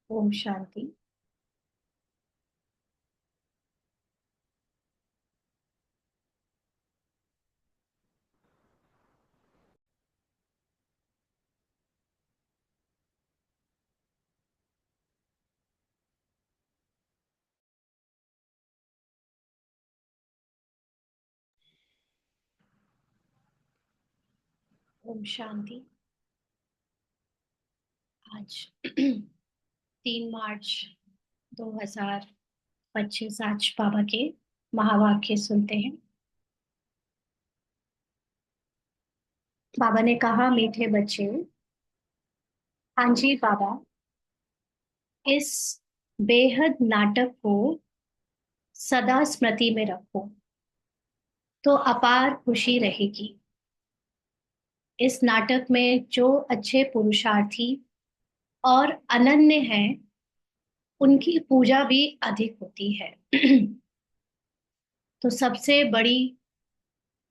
ओम शांति। ओम शांति। आज 3 मार्च 2025 आज बाबा के महावाक्य सुनते हैं। बाबा ने कहा, मीठे बच्चे, हाँ जी बाबा, इस बेहद नाटक को सदा स्मृति में रखो तो अपार खुशी रहेगी। इस नाटक में जो अच्छे पुरुषार्थी और अनन्य हैं, उनकी पूजा भी अधिक होती है। तो सबसे बड़ी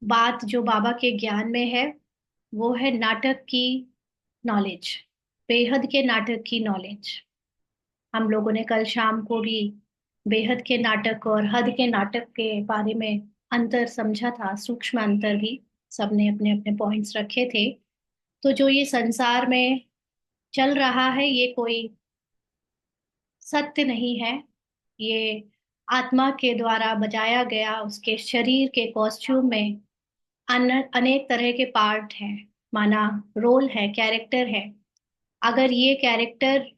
बात जो बाबा के ज्ञान में है वो है नाटक की नॉलेज, बेहद के नाटक की नॉलेज। हम लोगों ने कल शाम को भी बेहद के नाटक और हद के नाटक के बारे में अंतर समझा था, सूक्ष्म अंतर भी। सबने अपने अपने पॉइंट्स रखे थे। तो जो ये संसार में चल रहा है ये कोई सत्य नहीं है। ये आत्मा के द्वारा बजाया गया उसके शरीर के कॉस्ट्यूम में अनेक तरह के पार्ट हैं, माना रोल है, कैरेक्टर है। अगर ये कैरेक्टर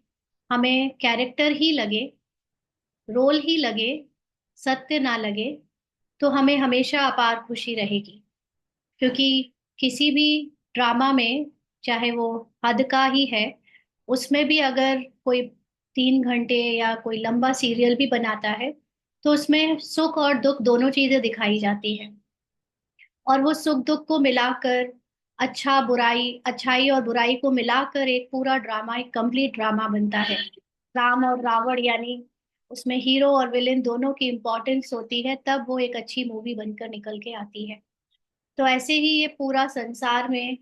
हमें कैरेक्टर ही लगे, रोल ही लगे, सत्य ना लगे, तो हमें हमेशा अपार खुशी रहेगी। क्योंकि किसी भी ड्रामा में, चाहे वो हद का ही है, उसमें भी अगर कोई 3 घंटे या कोई लंबा सीरियल भी बनाता है तो उसमें सुख और दुख दोनों चीजें दिखाई जाती हैं। और वो सुख दुख को मिलाकर, अच्छा बुराई, अच्छाई और बुराई को मिलाकर एक पूरा ड्रामा, एक कंप्लीट ड्रामा बनता है। राम और रावण यानी उसमें हीरो और विलेन दोनों की इम्पोर्टेंस होती है, तब वो एक अच्छी मूवी बनकर निकल के आती है। तो ऐसे ही ये पूरा संसार में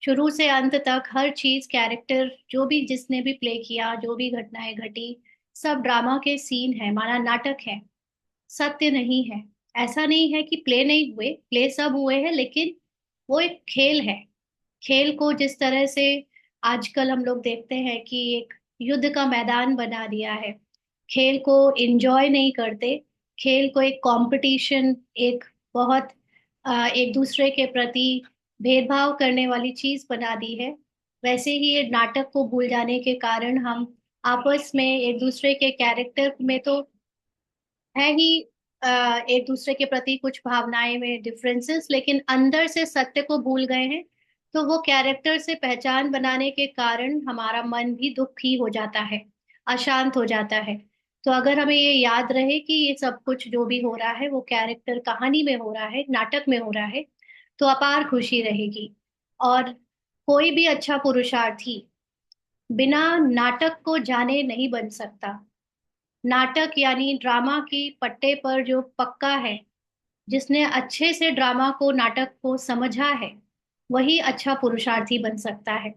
शुरू से अंत तक हर चीज, कैरेक्टर जो भी जिसने भी प्ले किया, जो भी घटनाएं घटी, सब ड्रामा के सीन है, माना नाटक है, सत्य नहीं है। ऐसा नहीं है कि प्ले नहीं हुए, प्ले सब हुए हैं, लेकिन वो एक खेल है। खेल को जिस तरह से आजकल हम लोग देखते हैं कि एक युद्ध का मैदान बना दिया है, खेल को एंजॉय नहीं करते, खेल को एक कंपटीशन, एक बहुत एक दूसरे के प्रति भेदभाव करने वाली चीज बना दी है। वैसे ही ये नाटक को भूल जाने के कारण हम आपस में एक दूसरे के कैरेक्टर में तो है ही, एक दूसरे के प्रति कुछ भावनाएं में डिफरेंसेस, लेकिन अंदर से सत्य को भूल गए हैं। तो वो कैरेक्टर से पहचान बनाने के कारण हमारा मन भी दुखी हो जाता है, अशांत हो जाता है। तो अगर हमें ये याद रहे कि ये सब कुछ जो भी हो रहा है वो कैरेक्टर कहानी में हो रहा है, नाटक में हो रहा है, तो अपार खुशी रहेगी। और कोई भी अच्छा पुरुषार्थी बिना नाटक को जाने नहीं बन सकता। नाटक यानी ड्रामा की पट्टे पर जो पक्का है, जिसने अच्छे से ड्रामा को, नाटक को समझा है, वही अच्छा पुरुषार्थी बन सकता है।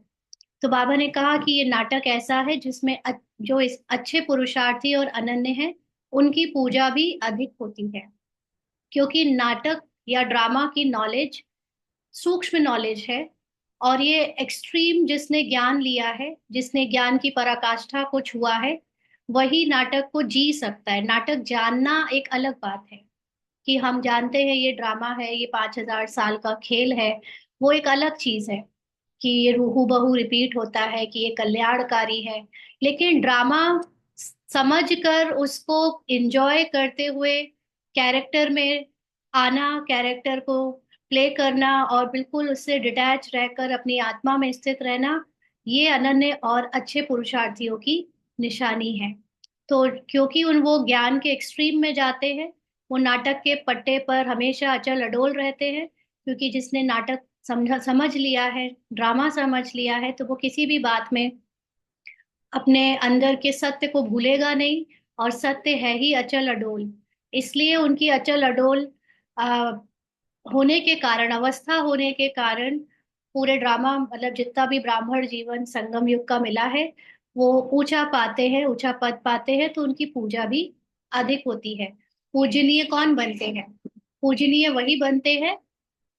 तो बाबा ने कहा कि ये नाटक ऐसा है जिसमें जो इस अच्छे पुरुषार्थी और अनन्य हैं, उनकी पूजा भी अधिक होती है। क्योंकि नाटक या ड्रामा की नॉलेज सूक्ष्म नॉलेज है। और ये एक्सट्रीम जिसने ज्ञान लिया है, जिसने ज्ञान की पराकाष्ठा को छुआ है, वही नाटक को जी सकता है। नाटक जानना एक अलग बात है, कि हम जानते हैं ये ड्रामा है, ये 5,000 साल का खेल है, वो एक अलग चीज है। कि ये हूबहू रिपीट होता है, कि ये कल्याणकारी है। लेकिन ड्रामा समझ कर उसको एंजॉय करते हुए कैरेक्टर में आना, कैरेक्टर को प्ले करना और बिल्कुल उससे डिटैच रहकर अपनी आत्मा में स्थित रहना, ये अनन्य और अच्छे पुरुषार्थियों की निशानी है। तो क्योंकि उन वो ज्ञान के एक्सट्रीम में जाते हैं, वो नाटक के पट्टे पर हमेशा अचल अडोल रहते हैं। क्योंकि जिसने नाटक समझ लिया है, ड्रामा समझ लिया है, तो वो किसी भी बात में अपने अंदर के सत्य को भूलेगा नहीं। और सत्य है ही अचल अडोल। इसलिए उनकी अचल अडोल आ, होने के कारण, अवस्था होने के कारण, पूरे ड्रामा मतलब जितना भी ब्राह्मण जीवन संगम युग का मिला है, वो ऊंचा पाते हैं, ऊंचा पद पाते हैं, तो उनकी पूजा भी अधिक होती है। पूजनीय कौन बनते हैं? पूजनीय वही बनते हैं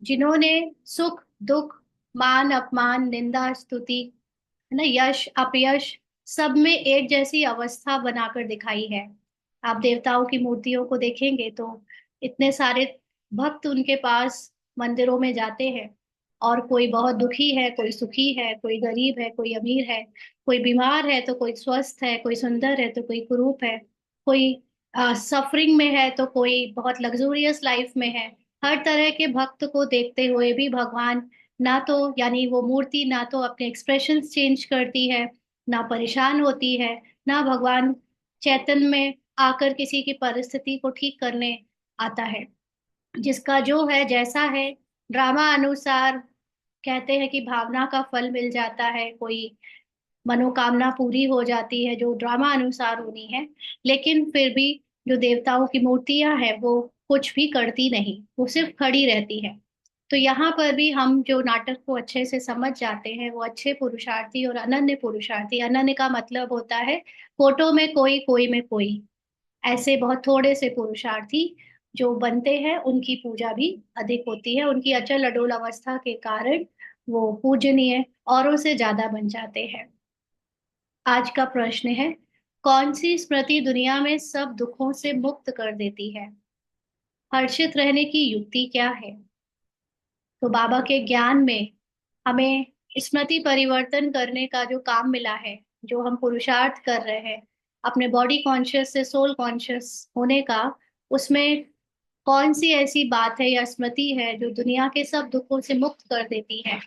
जिन्होंने सुख दुख, मान अपमान, निंदा स्तुति, है ना, यश अपयश, सब में एक जैसी अवस्था बनाकर दिखाई है। आप देवताओं की मूर्तियों को देखेंगे तो इतने सारे भक्त उनके पास मंदिरों में जाते हैं, और कोई बहुत दुखी है, कोई सुखी है, कोई गरीब है, कोई अमीर है, कोई बीमार है तो कोई स्वस्थ है, कोई सुंदर है तो कोई कुरूप है, कोई सफरिंग में है तो कोई बहुत लग्जूरियस लाइफ में है। हर तरह के भक्त को देखते हुए भी भगवान ना तो, यानी वो मूर्ति ना तो अपने एक्सप्रेशंस चेंज करती है, ना परेशान होती है, ना भगवान चैतन्य में आकर किसी की परिस्थिति को ठीक करने आता है। जिसका जो है जैसा है, ड्रामा अनुसार कहते हैं कि भावना का फल मिल जाता है, कोई मनोकामना पूरी हो जाती है जो ड्रामा अनुसार होनी है। लेकिन फिर भी जो देवताओं की मूर्तियां हैं वो कुछ भी करती नहीं, वो सिर्फ खड़ी रहती है। तो यहाँ पर भी हम जो नाटक को अच्छे से समझ जाते हैं वो अच्छे पुरुषार्थी और अनन्य पुरुषार्थी, अनन्य का मतलब होता है फोटो में कोई, कोई में कोई, ऐसे बहुत थोड़े से पुरुषार्थी जो बनते हैं उनकी पूजा भी अधिक होती है। उनकी अचल अडोल अवस्था के कारण वो पूजनीय औरों से ज्यादा बन जाते हैं। आज का प्रश्न है, कौन सी स्मृति दुनिया में सब दुखों से मुक्त कर देती है? हर्षित रहने की युक्ति क्या है? तो बाबा के ज्ञान में हमें स्मृति परिवर्तन करने का जो काम मिला है, जो हम पुरुषार्थ कर रहे हैं अपने बॉडी कॉन्शियस से सोल कॉन्शियस होने का, उसमें कौन सी ऐसी बात है या स्मृति है जो दुनिया के सब दुखों से मुक्त कर देती है,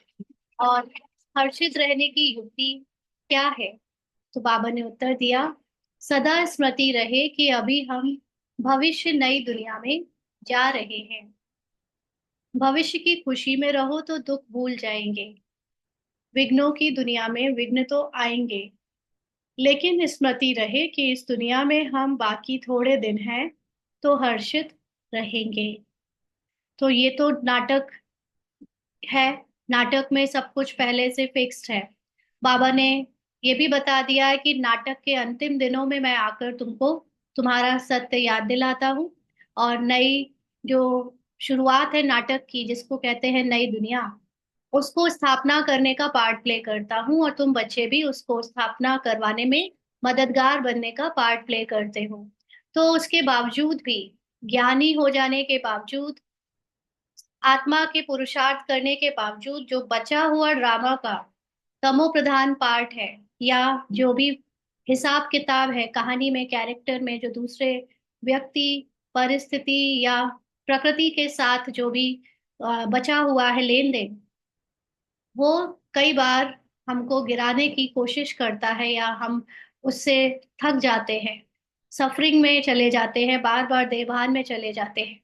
और हर्षित रहने की युक्ति क्या है? तो बाबा ने उत्तर दिया, सदा स्मृति रहे कि अभी हम भविष्य नई दुनिया में जा रहे हैं। भविष्य की खुशी में रहो तो दुख भूल जाएंगे। विघ्नों की दुनिया में विघ्न तो आएंगे, लेकिन स्मृति रहे कि इस दुनिया में हम बाकी थोड़े दिन हैं तो हर्षित रहेंगे। तो ये तो नाटक है, नाटक में सब कुछ पहले से फिक्स्ड है। बाबा ने ये भी बता दिया है कि नाटक के अंतिम दिनों में मैं आकर तुमको तुम्हारा सत्य याद दिलाता हूँ, और नई जो शुरुआत है नाटक की, जिसको कहते हैं नई दुनिया, उसको स्थापना करने का पार्ट प्ले करता हूँ, और तुम बच्चे भी उसको स्थापना करवाने में मददगार बनने का पार्ट प्ले करते हो। तो उसके बावजूद भी, ज्ञानी हो जाने के बावजूद, आत्मा के पुरुषार्थ करने के बावजूद, जो बचा हुआ ड्रामा का तमो प्रधान पार्ट है, या जो भी हिसाब किताब है कहानी में, कैरेक्टर में, जो दूसरे व्यक्ति, परिस्थिति या प्रकृति के साथ जो भी बचा हुआ है लेन देन, वो कई बार हमको गिराने की कोशिश करता है, या हम उससे थक जाते हैं, सफरिंग में चले जाते हैं, बार बार देभान में चले जाते हैं।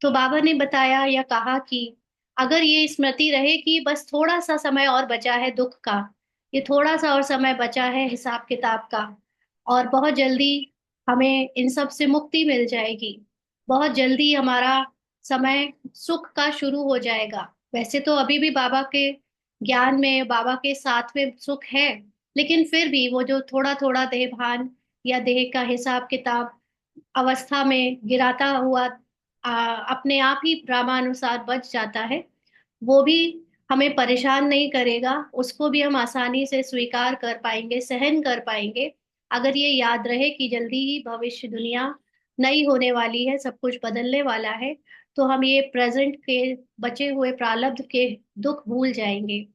तो बाबा ने बताया या कहा कि अगर ये स्मृति रहे कि बस थोड़ा सा समय और बचा है दुख का, ये थोड़ा सा और समय बचा है हिसाब किताब का, और बहुत जल्दी हमें इन सब से मुक्ति मिल जाएगी, बहुत जल्दी हमारा समय सुख का शुरू हो जाएगा। वैसे तो अभी भी बाबा के ज्ञान में, बाबा के साथ में सुख है, लेकिन फिर भी वो जो थोड़ा थोड़ा देह भान या देह का हिसाब किताब अवस्था में गिराता हुआ अपने आप ही ड्रामानुसार बच जाता है, वो भी हमें परेशान नहीं करेगा, उसको भी हम आसानी से स्वीकार कर पाएंगे, सहन कर पाएंगे, अगर ये याद रहे कि जल्दी ही भविष्य दुनिया नई होने वाली है, सब कुछ बदलने वाला है। तो हम ये प्रेजेंट के बचे हुए प्रारब्ध के दुख भूल जाएंगे।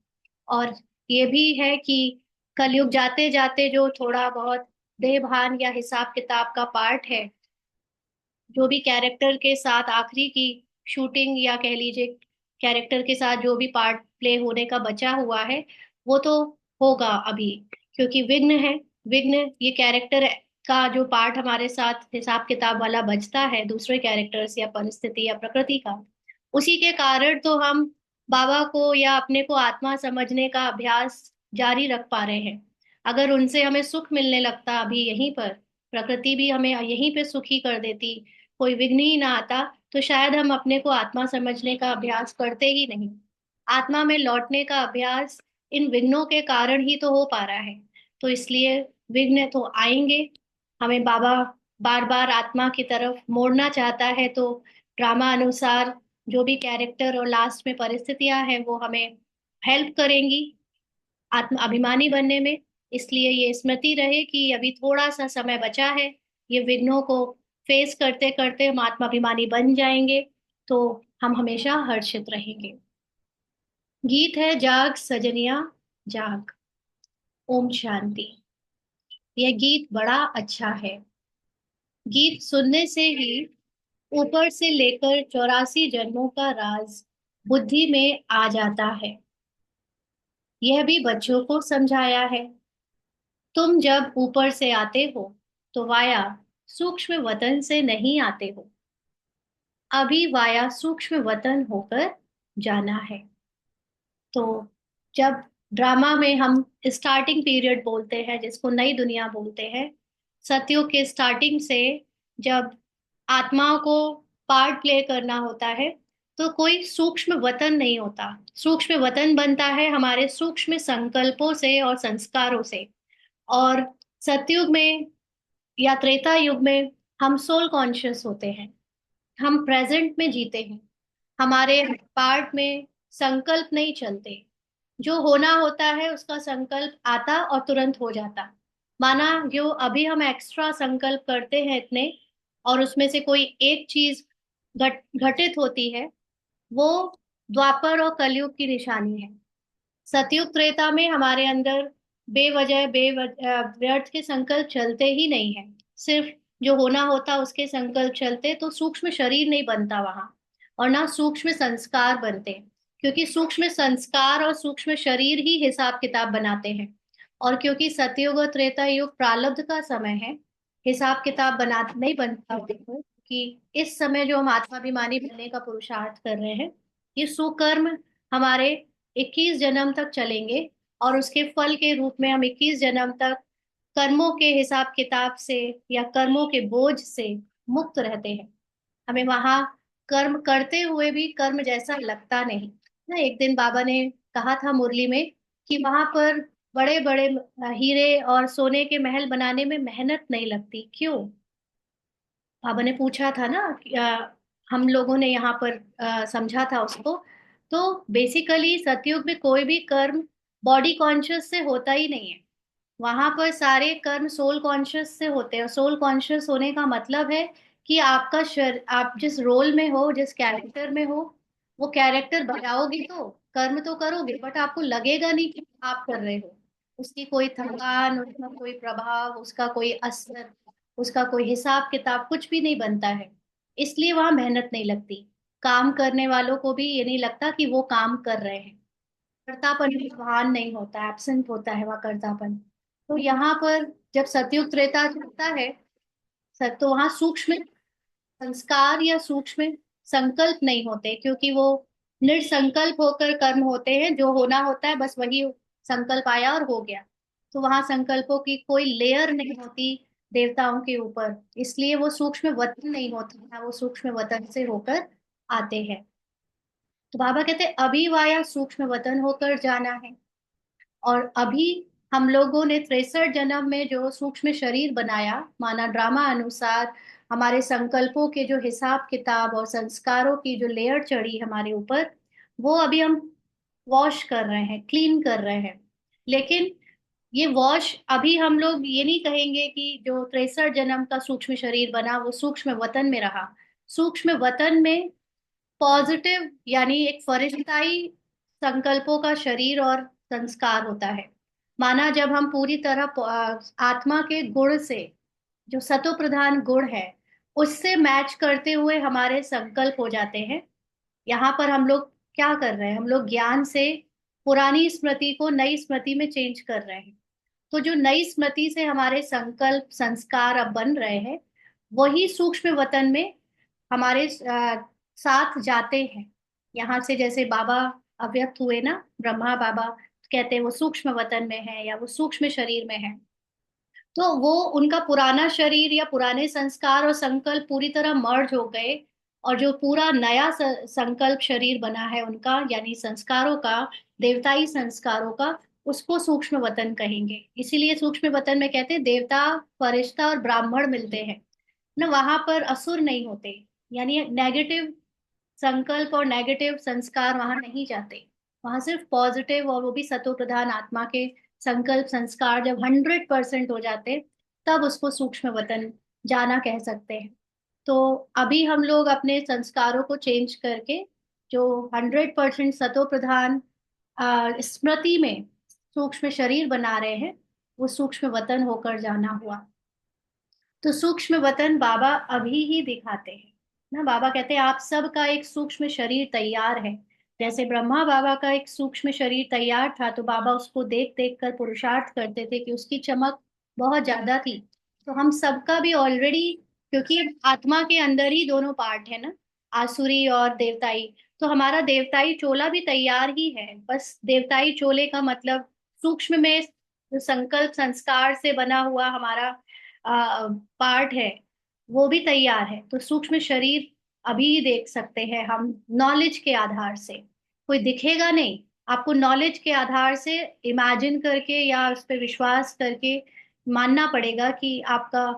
और ये भी है कि कलयुग जाते जाते जो थोड़ा बहुत देह भान या हिसाब किताब का पार्ट है, जो भी कैरेक्टर के साथ आखिरी की शूटिंग, या कह लीजिए कैरेक्टर के साथ जो भी पार्ट प्ले होने का बचा हुआ है, वो तो होगा अभी, क्योंकि विघ्न है। विघ्न ये कैरेक्टर का जो पार्ट हमारे साथ हिसाब किताब वाला बचता है दूसरे कैरेक्टर्स या परिस्थिति या प्रकृति का, उसी के कारण तो हम बाबा को या अपने को आत्मा समझने का अभ्यास जारी रख पा रहे हैं। अगर उनसे हमें सुख मिलने लगता अभी यहीं पर, प्रकृति भी हमें यहीं पे सुखी कर देती, कोई विघ्न ही ना आता, तो शायद हम अपने को आत्मा समझने का अभ्यास करते ही नहीं। आत्मा में लौटने का अभ्यास इन विघ्नों के कारण ही तो हो पा रहा है। तो इसलिए विघ्न तो आएंगे। हमें बाबा बार बार आत्मा की तरफ मोड़ना चाहता है, तो ड्रामा अनुसार जो भी कैरेक्टर और लास्ट में परिस्थितियां हैं वो हमें हेल्प करेंगी आत्म अभिमानी बनने में। इसलिए ये स्मृति रहे कि अभी थोड़ा सा समय बचा है, ये विघ्नों को फेस करते करते हम आत्माभिमानी बन जाएंगे, तो हम हमेशा हर्षित रहेंगे। गीत है जाग सजनिया जाग। ओम शांति। यह गीत बड़ा अच्छा है। गीत सुनने से ही ऊपर से लेकर 84 जन्मों का राज बुद्धि में आ जाता है। यह भी बच्चों को समझाया है। तुम जब ऊपर से आते हो तो वाया सूक्ष्म वतन से नहीं आते हो। अभी वाया सूक्ष्म वतन होकर जाना है। तो जब ड्रामा में हम स्टार्टिंग पीरियड बोलते हैं, जिसको नई दुनिया बोलते हैं, सतयुग के स्टार्टिंग से जब आत्माओं को पार्ट प्ले करना होता है, तो कोई सूक्ष्म वतन नहीं होता। सूक्ष्म वतन बनता है हमारे सूक्ष्म संकल्पों से और संस्कारों से। और सतयुग में या त्रेता युग में हम सोल कॉन्शियस होते हैं, हम प्रेजेंट में जीते हैं। हमारे पार्ट में संकल्प नहीं चलते। जो होना होता है उसका संकल्प आता और तुरंत हो जाता। माना जो अभी हम एक्स्ट्रा संकल्प करते हैं इतने, और उसमें से कोई एक चीज घटित होती है, वो द्वापर और कलयुग की निशानी है। सतयुग त्रेता में हमारे अंदर बेवजह व्यर्थ के संकल्प चलते ही नहीं है। सिर्फ जो होना होता उसके संकल्प चलते, तो सूक्ष्म शरीर नहीं बनता वहां, और ना सूक्ष्म संस्कार बनते। क्योंकि सूक्ष्म संस्कार और सूक्ष्म शरीर ही हिसाब किताब बनाते हैं। और क्योंकि सतयुग और त्रेता युग प्रारब्ध का समय है, हिसाब किताब बना नहीं बनता कि इस समय जो हम आत्माभिमानी बनने का पुरुषार्थ कर रहे हैं, ये सुकर्म हमारे 21 जन्म तक चलेंगे। और उसके फल के रूप में हम 21 जन्म तक कर्मों के हिसाब किताब से या कर्मों के बोझ से मुक्त रहते हैं। हमें वहां कर्म करते हुए भी कर्म जैसा लगता नहीं। ना एक दिन बाबा ने कहा था मुरली में कि वहां पर बड़े बड़े हीरे और सोने के महल बनाने में मेहनत नहीं लगती, क्यों? बाबा ने पूछा था ना कि, हम लोगों ने यहाँ पर समझा था उसको। तो बेसिकली सतयुग में कोई भी कर्म बॉडी कॉन्शियस से होता ही नहीं है। वहां पर सारे कर्म सोल कॉन्शियस से होते हैं। सोल कॉन्शियस होने का मतलब है कि आपका आप जिस रोल में हो, जिस कैरेक्टर में हो, वो कैरेक्टर बनाओगे तो कर्म तो करोगे, बट आपको लगेगा नहीं कि आप कर रहे हो। उसकी कोई थकान, उसका कोई प्रभाव, उसका कोई असर, उसका कोई हिसाब किताब कुछ भी नहीं बनता है। इसलिए वहां मेहनत नहीं लगती। काम करने वालों को भी ये नहीं लगता कि वो काम कर रहे हैं। कर्तापन भी भान नहीं होता, एब्सेंट होता है वह कर्तापन। तो यहाँ पर जब सतयुग त्रेता चलता है, तो वहां सूक्ष्म संस्कार या सूक्ष्म संकल्प नहीं होते, क्योंकि वो निर्संकल्प होकर कर्म होते हैं। जो होना होता है बस वही संकल्प आया और हो गया। तो वहां संकल्पों की कोई लेयर नहीं होती देवताओं के ऊपर। इसलिए वो सूक्ष्म वतन नहीं होता, वो सूक्ष्म वतन से होकर आते हैं। तो बाबा कहते हैं अभी वाया सूक्ष्म वतन होकर जाना है। और अभी हम लोगों ने 63 जन्म में जो सूक्ष्म शरीर बनाया, माना ड्रामा अनुसार हमारे संकल्पों के जो हिसाब किताब और संस्कारों की जो लेयर चढ़ी हमारे ऊपर, वो अभी हम वॉश कर रहे हैं, क्लीन कर रहे हैं। लेकिन ये वॉश अभी हम लोग ये नहीं कहेंगे कि जो 63 जन्म का सूक्ष्म शरीर बना वो सूक्ष्म वतन में रहा। सूक्ष्म वतन में पॉजिटिव यानी एक फरिश्ताई संकल्पों का शरीर और संस्कार होता है। माना जब हम पूरी तरह आत्मा के गुण से, जो सतो प्रधान गुण है, उससे मैच करते हुए हमारे संकल्प हो जाते हैं। यहाँ पर हम लोग क्या कर रहे हैं? हम लोग ज्ञान से पुरानी स्मृति को नई स्मृति में चेंज कर रहे हैं। तो जो नई स्मृति से हमारे संकल्प संस्कार अब बन रहे हैं, वही सूक्ष्म वतन में हमारे साथ जाते हैं। यहाँ से जैसे बाबा अव्यक्त हुए ना, ब्रह्मा बाबा, कहते हैं वो सूक्ष्म वतन में है या वो सूक्ष्म शरीर में है। तो वो उनका पुराना शरीर या पुराने संस्कार और संकल्प पूरी तरह मर्ज हो गए। और जो पूरा नया संकल्प शरीर बना है उनका, यानी संस्कारों का, देवताई संस्कारों का, उसको सूक्ष्म वतन कहेंगे। इसीलिए सूक्ष्म वतन में कहते हैं देवता, फरिश्ता और ब्राह्मण मिलते हैं ना, वहां पर असुर नहीं होते। यानी नेगेटिव संकल्प और नेगेटिव संस्कार वहां नहीं जाते। वहां सिर्फ पॉजिटिव, और वो भी सतो प्रधान आत्मा के संकल्प संस्कार जब 100% हो जाते, तब उसको सूक्ष्म वतन जाना कह सकते हैं। तो अभी हम लोग अपने संस्कारों को चेंज करके जो 100% सतो प्रधान स्मृति में सूक्ष्म शरीर बना रहे हैं, वो सूक्ष्म वतन होकर जाना हुआ। तो सूक्ष्म वतन बाबा अभी ही दिखाते हैं ना। बाबा कहते हैं आप सबका एक सूक्ष्म शरीर तैयार है। जैसे ब्रह्मा बाबा का एक सूक्ष्म शरीर तैयार था, तो बाबा उसको देख देख कर पुरुषार्थ करते थे कि उसकी चमक बहुत ज्यादा थी। तो हम सबका भी ऑलरेडी, क्योंकि आत्मा के अंदर ही दोनों पार्ट है ना, आसुरी और देवताई, तो हमारा देवताई चोला भी तैयार ही है। बस देवताई चोले का मतलब सूक्ष्म में संकल्प संस्कार से बना हुआ हमारा पार्ट है, वो भी तैयार है। तो सूक्ष्म शरीर अभी देख सकते हैं हम नॉलेज के आधार से। कोई दिखेगा नहीं आपको, नॉलेज के आधार से इमेजिन करके या उस पर विश्वास करके मानना पड़ेगा कि आपका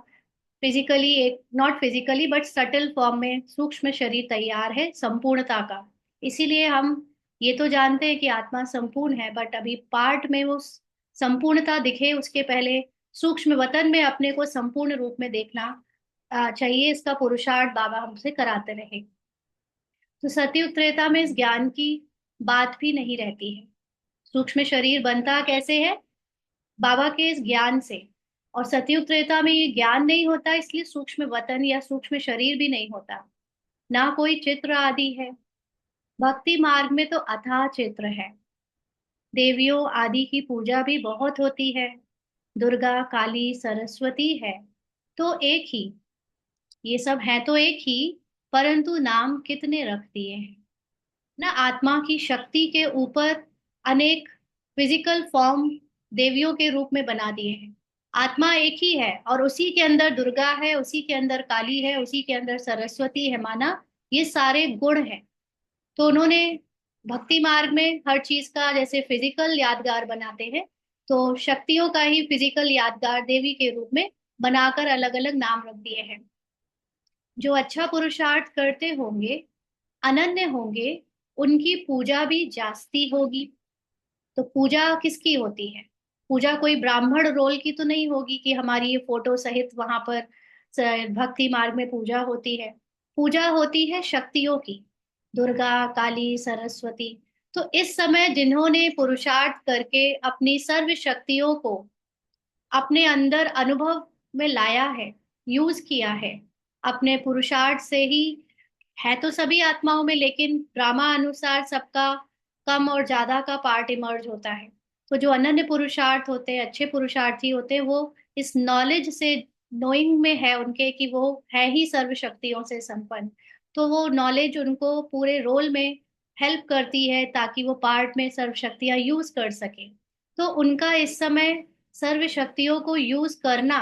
फिजिकली, एक not physically but subtle form में सूक्ष्म शरीर तैयार है संपूर्णता का। इसीलिए हम ये तो जानते हैं कि आत्मा संपूर्ण है, बट अभी पार्ट में वो संपूर्णता दिखे उसके पहले सूक्ष्म वतन में अपने को संपूर्ण रूप में देखना चाहिए। इसका पुरुषार्थ बाबा हमसे कराते रहे। तो सतयुग त्रेता में इस ज्ञान की बात भी नहीं रहती है। सूक्ष्म शरीर बनता कैसे है? बाबा के इस ज्ञान से। और सतयुग त्रेता में ये ज्ञान नहीं होता, इसलिए सूक्ष्म वतन या सूक्ष्म शरीर भी नहीं होता, ना कोई चित्र आदि है। भक्ति मार्ग में तो अथाह चित्र है। देवियों आदि की पूजा भी बहुत होती है। दुर्गा, काली, सरस्वती है तो एक ही, ये सब है तो एक ही, परंतु नाम कितने रख दिए हैं ना। आत्मा की शक्ति के ऊपर अनेक फिजिकल फॉर्म देवियों के रूप में बना दिए हैं। आत्मा एक ही है, और उसी के अंदर दुर्गा है, उसी के अंदर काली है, उसी के अंदर सरस्वती है, माना ये सारे गुण हैं। तो उन्होंने भक्ति मार्ग में हर चीज का जैसे फिजिकल यादगार बनाते हैं, तो शक्तियों का ही फिजिकल यादगार देवी के रूप में बनाकर अलग अलग नाम रख दिए हैं। जो अच्छा पुरुषार्थ करते होंगे, अनन्य होंगे, उनकी पूजा भी जास्ती होगी। तो पूजा किसकी होती है? पूजा कोई ब्राह्मण रोल की तो नहीं होगी कि हमारी ये फोटो सहित वहां पर भक्ति मार्ग में पूजा होती है। पूजा होती है शक्तियों की, दुर्गा, काली, सरस्वती। तो इस समय जिन्होंने पुरुषार्थ करके अपनी सर्व शक्तियों को अपने अंदर अनुभव में लाया है, यूज किया है, अपने पुरुषार्थ से ही, है तो सभी आत्माओं में, लेकिन ड्रामा अनुसार सबका कम और ज्यादा का पार्ट इमर्ज होता है। तो जो अनन्य पुरुषार्थ होते हैं, अच्छे पुरुषार्थी होते हैं, वो इस नॉलेज से, नोइंग में है उनके कि वो है ही सर्व शक्तियों से संपन्न। तो वो नॉलेज उनको पूरे रोल में हेल्प करती है ताकि वो पार्ट में सर्व शक्तियां यूज कर सके। तो उनका इस समय सर्व शक्तियों को यूज करना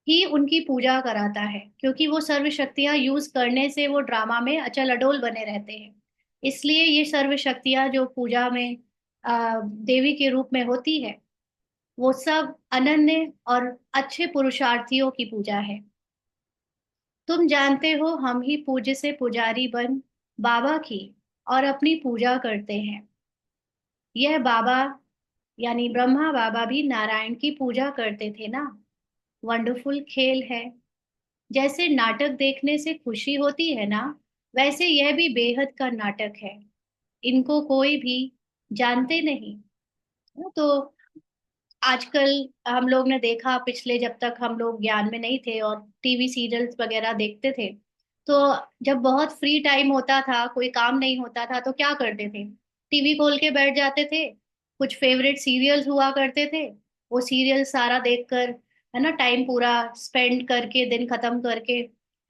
ही उनकी पूजा कराता है, क्योंकि वो सर्व शक्तियां यूज करने से वो ड्रामा में अचल अडोल बने रहते हैं। इसलिए ये सर्व शक्तियां जो पूजा में देवी के रूप में होती है, वो सब अनन्य और अच्छे पुरुषार्थियों की पूजा है। तुम जानते हो हम ही पूज्य से पुजारी बन बाबा की और अपनी पूजा करते हैं। यह बाबा यानी ब्रह्मा बाबा भी नारायण की पूजा करते थे ना। वंडरफुल खेल है। जैसे नाटक देखने से खुशी होती है ना, वैसे यह भी बेहद का नाटक है। इनको कोई भी जानते नहीं। तो आजकल हम लोग ने देखा, पिछले जब तक हम लोग ज्ञान में नहीं थे और टीवी सीरियल्स वगैरह देखते थे, तो जब बहुत फ्री टाइम होता था, कोई काम नहीं होता था, तो क्या करते थे? टीवी खोल के बैठ जाते थे। कुछ फेवरेट सीरियल्स हुआ करते थे, वो सीरियल सारा देखकर, है ना, टाइम पूरा स्पेंड करके, दिन खत्म करके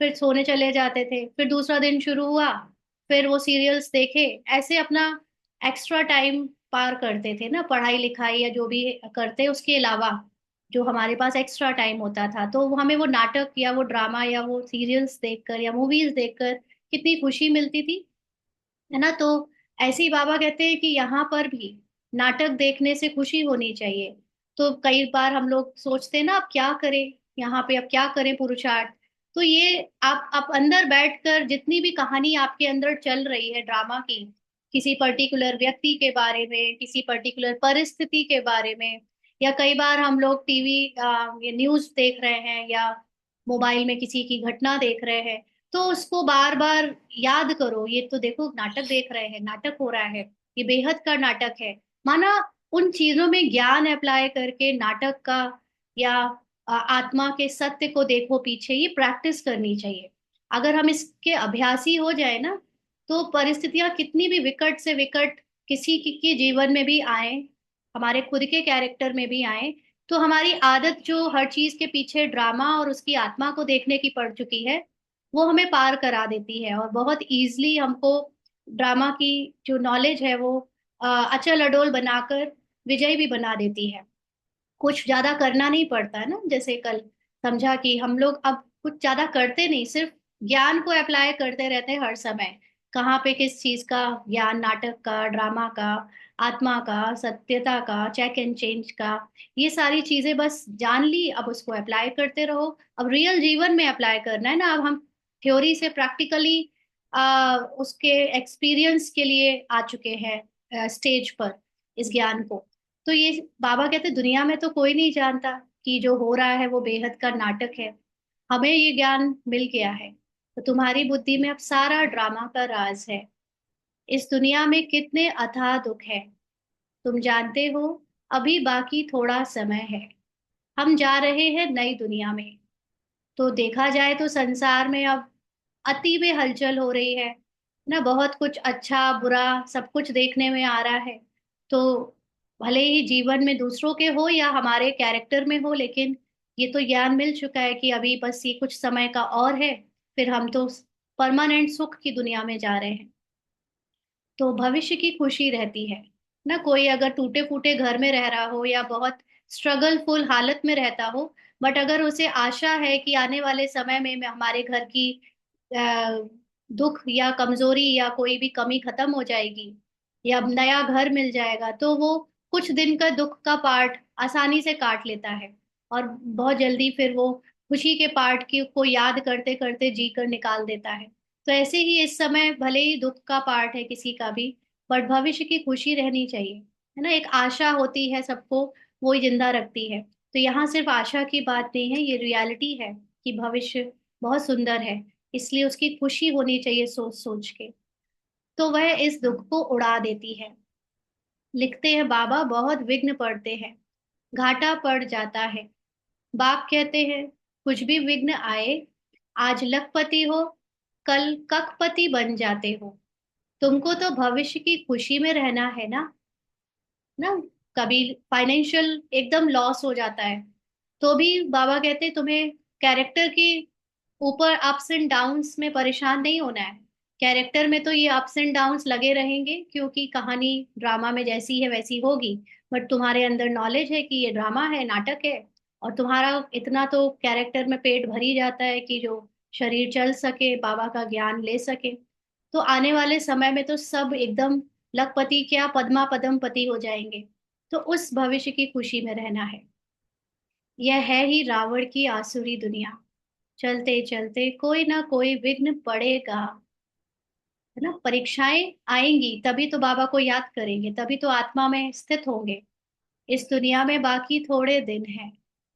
फिर सोने चले जाते थे। फिर दूसरा दिन शुरू हुआ, फिर वो सीरियल्स देखे, ऐसे अपना एक्स्ट्रा टाइम पार करते थे ना, पढ़ाई लिखाई या जो भी करते उसके अलावा। जो हमारे पास एक्स्ट्रा टाइम होता था, तो हमें वो नाटक या वो ड्रामा या वो सीरियल्स देखकर या मूवीज देखकर कितनी खुशी मिलती थी, है ना। तो ऐसे ही बाबा कहते हैं कि यहाँ पर भी नाटक देखने से खुशी होनी चाहिए। तो कई बार हम लोग सोचते हैं ना, अब क्या करें, यहाँ पे अब क्या करें पुरुषार्थ। तो ये आप अंदर बैठकर जितनी भी कहानी आपके अंदर चल रही है ड्रामा की, किसी पर्टिकुलर व्यक्ति के बारे में, किसी पर्टिकुलर परिस्थिति के बारे में, या कई बार हम लोग टीवी ये न्यूज देख रहे हैं या मोबाइल में किसी की घटना देख रहे हैं, तो उसको बार बार याद करो, ये तो देखो नाटक देख रहे हैं, नाटक हो रहा है, ये बेहद का नाटक है। माना उन चीजों में ज्ञान अप्लाई करके नाटक का, या आत्मा के सत्य को देखो पीछे, ये प्रैक्टिस करनी चाहिए। अगर हम इसके अभ्यासी हो जाए ना, तो परिस्थितियां कितनी भी विकट से विकट किसी के जीवन में भी आए, हमारे खुद के कैरेक्टर में भी आए, तो हमारी आदत जो हर चीज के पीछे ड्रामा और उसकी आत्मा को देखने की पड़ चुकी है, वो हमें पार करा देती है और बहुत इजीली हमको ड्रामा की जो नॉलेज है वो अचल अडोल बनाकर विजयी भी बना देती है। कुछ ज्यादा करना नहीं पड़ता है ना, जैसे कल समझा कि हम लोग अब कुछ ज्यादा करते नहीं, सिर्फ ज्ञान को अप्लाई करते रहते हैं हर समय। कहाँ पे किस चीज का ज्ञान, नाटक का, ड्रामा का, आत्मा का, सत्यता का, चेक एंड चेंज का, ये सारी चीजें बस जान ली, अब उसको अप्लाई करते रहो। अब रियल जीवन में अप्लाई करना है ना, अब हम थ्योरी से प्रैक्टिकली उसके एक्सपीरियंस के लिए आ चुके हैं स्टेज पर इस ज्ञान को। तो ये बाबा कहते दुनिया में तो कोई नहीं जानता कि जो हो रहा है वो बेहद का नाटक है। हमें ये ज्ञान मिल गया है, तो तुम्हारी बुद्धि में अब सारा ड्रामा का राज है। इस दुनिया में कितने अथाह दुख है तुम जानते हो। अभी बाकी थोड़ा समय है, हम जा रहे हैं नई दुनिया में। तो देखा जाए तो संसार में अब अति में हलचल हो रही है ना, बहुत कुछ अच्छा बुरा सब कुछ देखने में आ रहा है। तो भले ही जीवन में दूसरों के हो या हमारे कैरेक्टर में हो, लेकिन ये तो ज्ञान मिल चुका है कि अभी बस ये कुछ समय का और है, फिर हम तो परमानेंट सुख की दुनिया में जा रहे हैं। तो भविष्य की खुशी रहती है ना। कोई अगर टूटे फूटे घर में रह रहा हो या बहुत स्ट्रगलफुल हालत में रहता हो, बट अगर उसे आशा है कि आने वाले समय में हमारे घर की अ, दुख या कमजोरी या कोई भी कमी खत्म हो जाएगी, या अब नया घर मिल जाएगा, तो वो कुछ दिन का दुख का पार्ट आसानी से काट लेता है, और बहुत जल्दी फिर वो खुशी के पार्ट की को याद करते करते जी कर निकाल देता है। तो ऐसे ही इस समय भले ही दुख का पार्ट है किसी का भी, बट भविष्य की खुशी रहनी चाहिए, है ना। एक आशा होती है सबको, वो ही जिंदा रखती है। तो यहाँ सिर्फ आशा की बात नहीं है, ये रियलिटी है कि भविष्य बहुत सुंदर है, इसलिए उसकी खुशी होनी चाहिए सोच सोच के। तो वह इस दुख को उड़ा देती है। लिखते हैं बाबा, बहुत विघ्न पड़ते हैं, घाटा पड़ जाता है। बाप कहते हैं कुछ भी विघ्न आए, आज लखपति हो, कल कखपति बन जाते हो। तुमको तो भविष्य की खुशी में रहना है ना। कभी फाइनेंशियल एकदम लॉस हो जाता है, तो भी बाबा कहते हैं तुम्हें कैरेक्टर की ऊपर अप्स एंड डाउन्स में परेशान नहीं होना है। कैरेक्टर में तो ये अप्स एंड डाउन्स लगे रहेंगे, क्योंकि कहानी ड्रामा में जैसी है वैसी होगी। बट तुम्हारे अंदर नॉलेज है कि ये ड्रामा है, नाटक है, और तुम्हारा इतना तो कैरेक्टर में पेट भर ही जाता है कि जो शरीर चल सके, बाबा का ज्ञान ले सके। तो आने वाले समय में तो सब एकदम लखपति क्या पद्मा पदम पति हो जाएंगे। तो उस भविष्य की खुशी में रहना है। यह है ही रावण की आसुरी दुनिया, चलते चलते कोई ना कोई विघ्न पड़ेगा, है ना। परीक्षाएं आएंगी तभी तो बाबा को याद करेंगे, तभी तो आत्मा में स्थित होंगे। इस दुनिया में बाकी थोड़े दिन हैं,